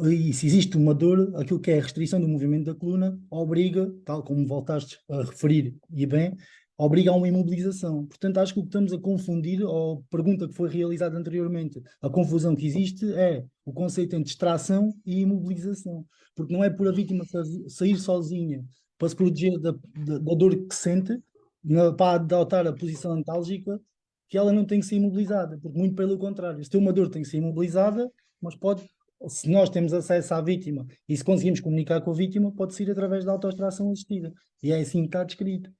e se existe uma dor, aquilo que é a restrição do movimento da coluna obriga, tal como voltaste a referir e bem, obriga a uma imobilização. Portanto, acho que o que estamos a confundir, ou a pergunta que foi realizada anteriormente, a confusão que existe é o conceito entre extração e imobilização. Porque não é por a vítima sair sozinha para se proteger da dor que sente, para adotar a posição antálgica, que ela não tem que ser imobilizada. Porque muito pelo contrário, se tem uma dor tem que ser imobilizada, mas pode... Se nós temos acesso à vítima e se conseguimos comunicar com a vítima, pode ser através da autoextração assistida. E é assim que está descrito.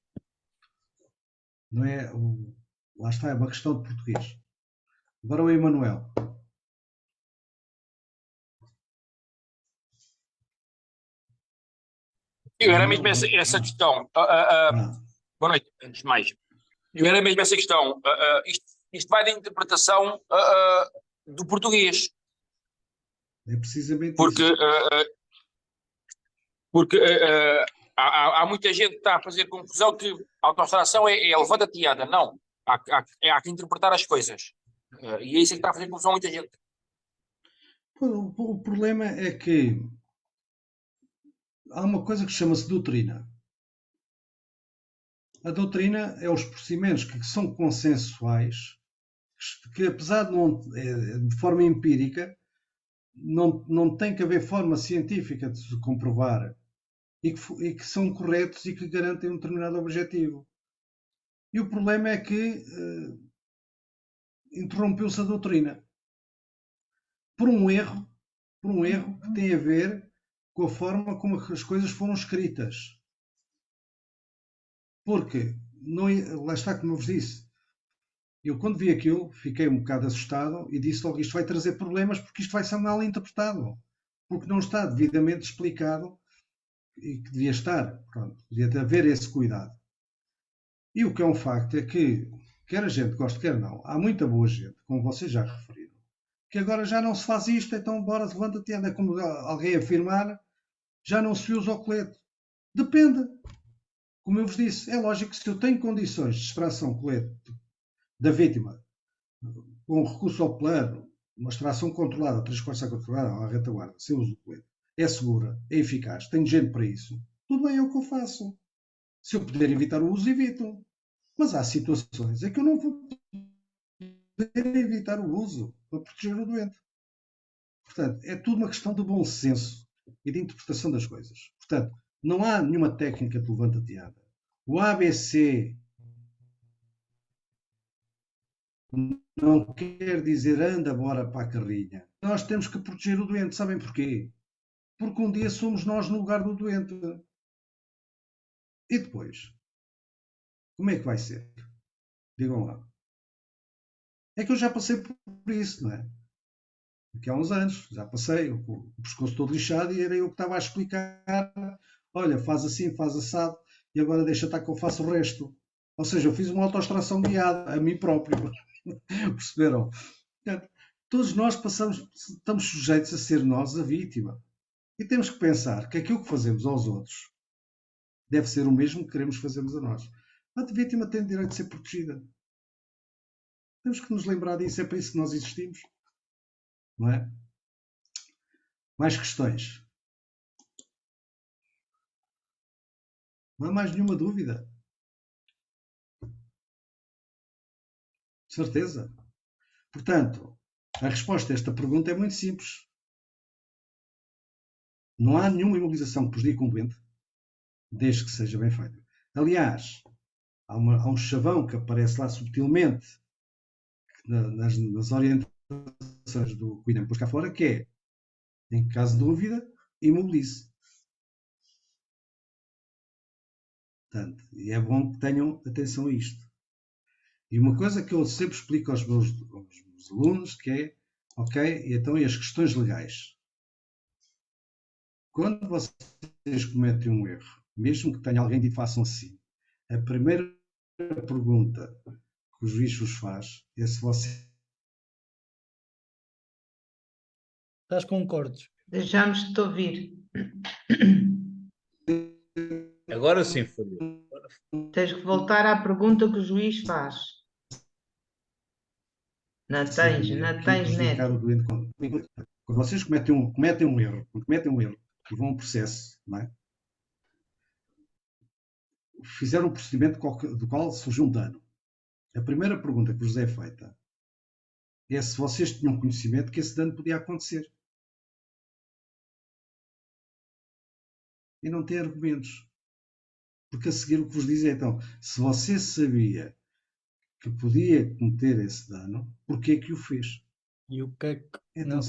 Não é? Lá está, é uma questão de português. Agora o Emanuel. Eu era mesmo essa questão. Boa noite, antes de mais. Eu era mesmo essa questão. Isto vai da interpretação do português. É precisamente porque, isso. Porque há muita gente que está a fazer confusão que a autoextração é levanta-te e anda. Não. Há que interpretar as coisas. E é isso que está a fazer confusão a muita gente. O problema é que há uma coisa que chama-se doutrina. A doutrina é os procedimentos que são consensuais, que apesar de forma empírica, não tem que haver forma científica de se comprovar e que são corretos e que garantem um determinado objetivo. E o problema é que interrompeu-se a doutrina. Por um erro que tem a ver com a forma como as coisas foram escritas. Porque, não, lá está como eu vos disse, eu quando vi aquilo fiquei um bocado assustado e disse logo, isto vai trazer problemas porque isto vai ser mal interpretado. Porque não está devidamente explicado e que devia estar. Pronto, devia haver esse cuidado. E o que é um facto é que, quer a gente goste, quer não, há muita boa gente, como vocês já referiram, que agora já não se faz isto, então bora, levanta-te e anda, como alguém afirmar, já não se usa o colete. Depende. Como eu vos disse, é lógico que se eu tenho condições de extração colete da vítima, com recurso ao plano, uma extração controlada, 3/4 controlada, à retaguarda, sem uso do colete, é segura, é eficaz, tenho gente para isso, tudo bem, é o que eu faço. Se eu puder evitar o uso, evito. Mas há situações em que eu não vou poder evitar o uso para proteger o doente. Portanto, é tudo uma questão de bom senso e de interpretação das coisas. Portanto, não há nenhuma técnica de levanta-teada. O ABC não quer dizer anda, bora para a carrinha. Nós temos que proteger o doente. Sabem porquê? Porque um dia somos nós no lugar do doente. E depois? Como é que vai ser? Digam lá. É que eu já passei por isso, não é? Aqui há uns anos, já passei, o pescoço todo lixado e era eu que estava a explicar, olha, faz assim, faz assado e agora deixa estar que eu faço o resto. Ou seja, eu fiz uma autoextração guiada a mim próprio. Perceberam? Portanto, todos nós estamos sujeitos a ser nós a vítima. E temos que pensar que aquilo que fazemos aos outros deve ser o mesmo que queremos fazermos a nós. A vítima tem direito de ser protegida. Temos que nos lembrar disso, é para isso que nós existimos. Não é? Mais questões? Não há mais nenhuma dúvida? Certeza? Portanto, a resposta a esta pergunta é muito simples. Não há nenhuma imobilização que prejudique um doente, desde que seja bem feita. Aliás, há um chavão que aparece lá subtilmente nas orientações do cuidado depois cá fora, que é, em caso de dúvida, imobilize. Portanto, e é bom que tenham atenção a isto. E uma coisa que eu sempre explico aos meus alunos, que é, ok, então e as questões legais? Quando vocês cometem um erro, mesmo que tenha alguém dito façam assim, a primeira pergunta que o juiz vos faz é se você... Estás com cortes. Deixamos-te ouvir. Agora sim, Fábio. Tens que voltar à pergunta que o juiz faz. Não tens net. Quando vocês cometem um erro e vão a um processo, não é? Fizeram um procedimento do qual surgiu um dano. A primeira pergunta que vos é feita é se vocês tinham conhecimento que esse dano podia acontecer. E não tem argumentos. Porque a seguir o que vos diz é, então, se você sabia que podia cometer esse dano, porquê que o fez? E o que é que... Então, não,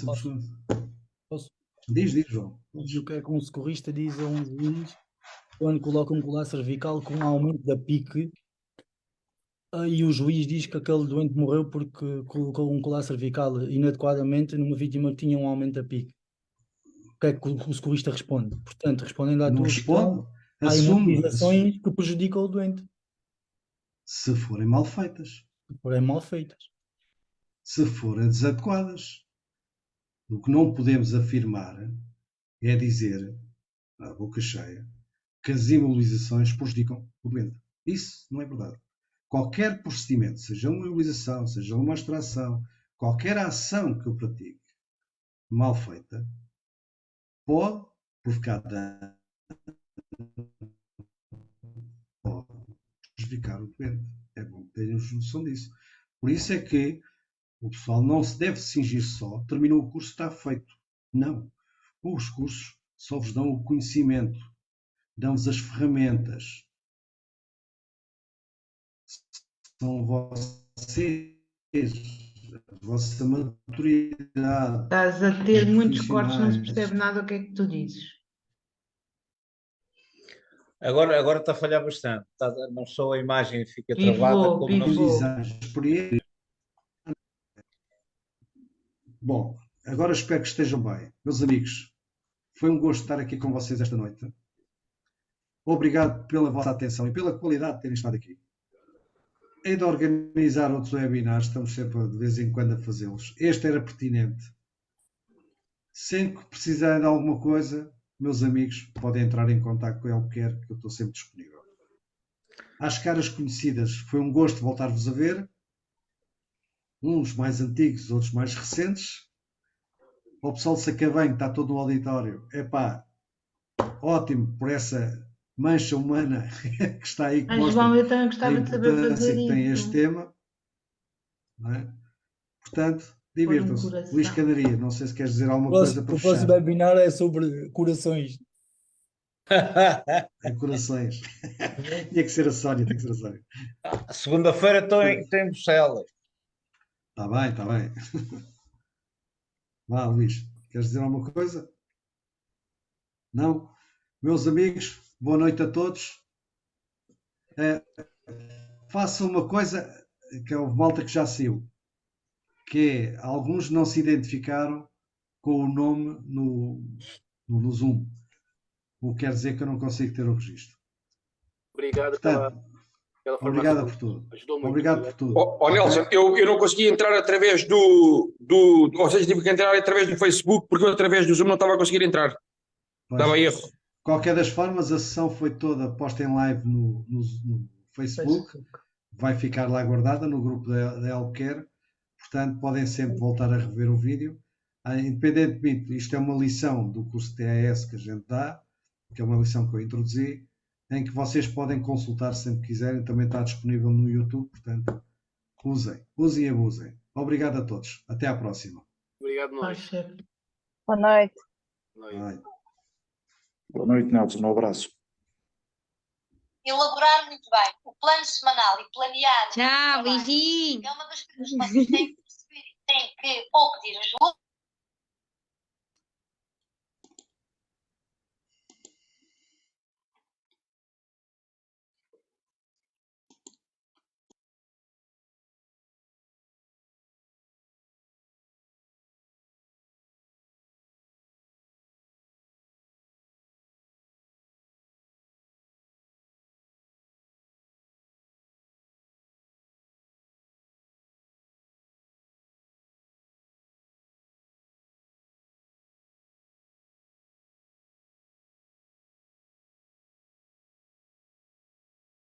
posso? Diz, João. E o que é que um socorrista diz a um juiz quando coloca um colar cervical com um aumento da pique e o juiz diz que aquele doente morreu porque colocou um colar cervical inadequadamente numa vítima que tinha um aumento da pique? O que é que o socorrista responde? Portanto, respondendo à tua questão, há imobilizações que prejudicam o doente. Se forem mal feitas. Se forem mal feitas. Se forem desadequadas. O que não podemos afirmar é dizer, à boca cheia, que as imobilizações prejudicam o doente. Isso não é verdade. Qualquer procedimento, seja uma imobilização, seja uma extração, qualquer ação que eu pratique mal feita, pode provocar dano, pode prejudicar o doente. É bom que tenhamos noção disso. Por isso é que o pessoal não se deve cingir só, terminou o curso, está feito. Não. Os cursos só vos dão o conhecimento, dão-vos as ferramentas. São vocês a vossa maturidade. Estás a ter muitos cortes, não se profissionais. percebe nada o que é que tu dizes. Agora está a falhar bastante. Não só a imagem fica travada, como não Pivô. Bom, agora espero que estejam bem. Meus amigos, foi um gosto estar aqui com vocês esta noite. Obrigado pela vossa atenção e pela qualidade de terem estado aqui. Hei de organizar outros webinars, estamos sempre de vez em quando a fazê-los. Este era pertinente. Sempre que precisarem de alguma coisa, meus amigos, podem entrar em contato com ele, que eu estou sempre disponível. Às caras conhecidas, foi um gosto voltar-vos a ver. Uns mais antigos, outros mais recentes. O pessoal de Sacavém, está todo no auditório. Epá, ótimo por essa mancha humana que está aí, que mostra João, eu também gostava de saber importância fazer que tem isso. este tema. Não é? Portanto, divirtam-se. coração. Luís Canaria, não sei se queres dizer alguma coisa para O próximo fechar. webinar é sobre corações. É corações. Tinha que ser a Sónia, tem que ser a Sónia. Segunda-feira estou em Bruxelas. Está bem, está bem. Vá, Luís, queres dizer alguma coisa? Não? Meus amigos, boa noite a todos. Façam uma coisa que é o malta que já saiu, que é, alguns não se identificaram com o nome no Zoom. O que quer dizer que eu não consigo ter o registro. Obrigado Portanto, pela formação. obrigado por tudo. Ajudou muito. Obrigado por tudo. Nelson, eu não consegui entrar através ou seja, tive que entrar através do Facebook, porque eu através do Zoom não estava a conseguir entrar. Dava erro. Qualquer das formas, a sessão foi toda posta em live no Facebook. Vai ficar lá guardada no grupo da Elquer. Portanto, podem sempre voltar a rever o vídeo. Independentemente, isto é uma lição do curso TAS que a gente dá, que é uma lição que eu introduzi, em que vocês podem consultar sempre que quiserem. Também está disponível no YouTube. Portanto, usem e abusem. Obrigado a todos. Até à próxima. Obrigado, nós. Boa noite. Boa noite, Nelson. Um abraço. Elaborar muito bem o plano semanal e planear. Tchau, beijinho. É uma das coisas que vocês têm que perceber e têm que ou pedir ajuda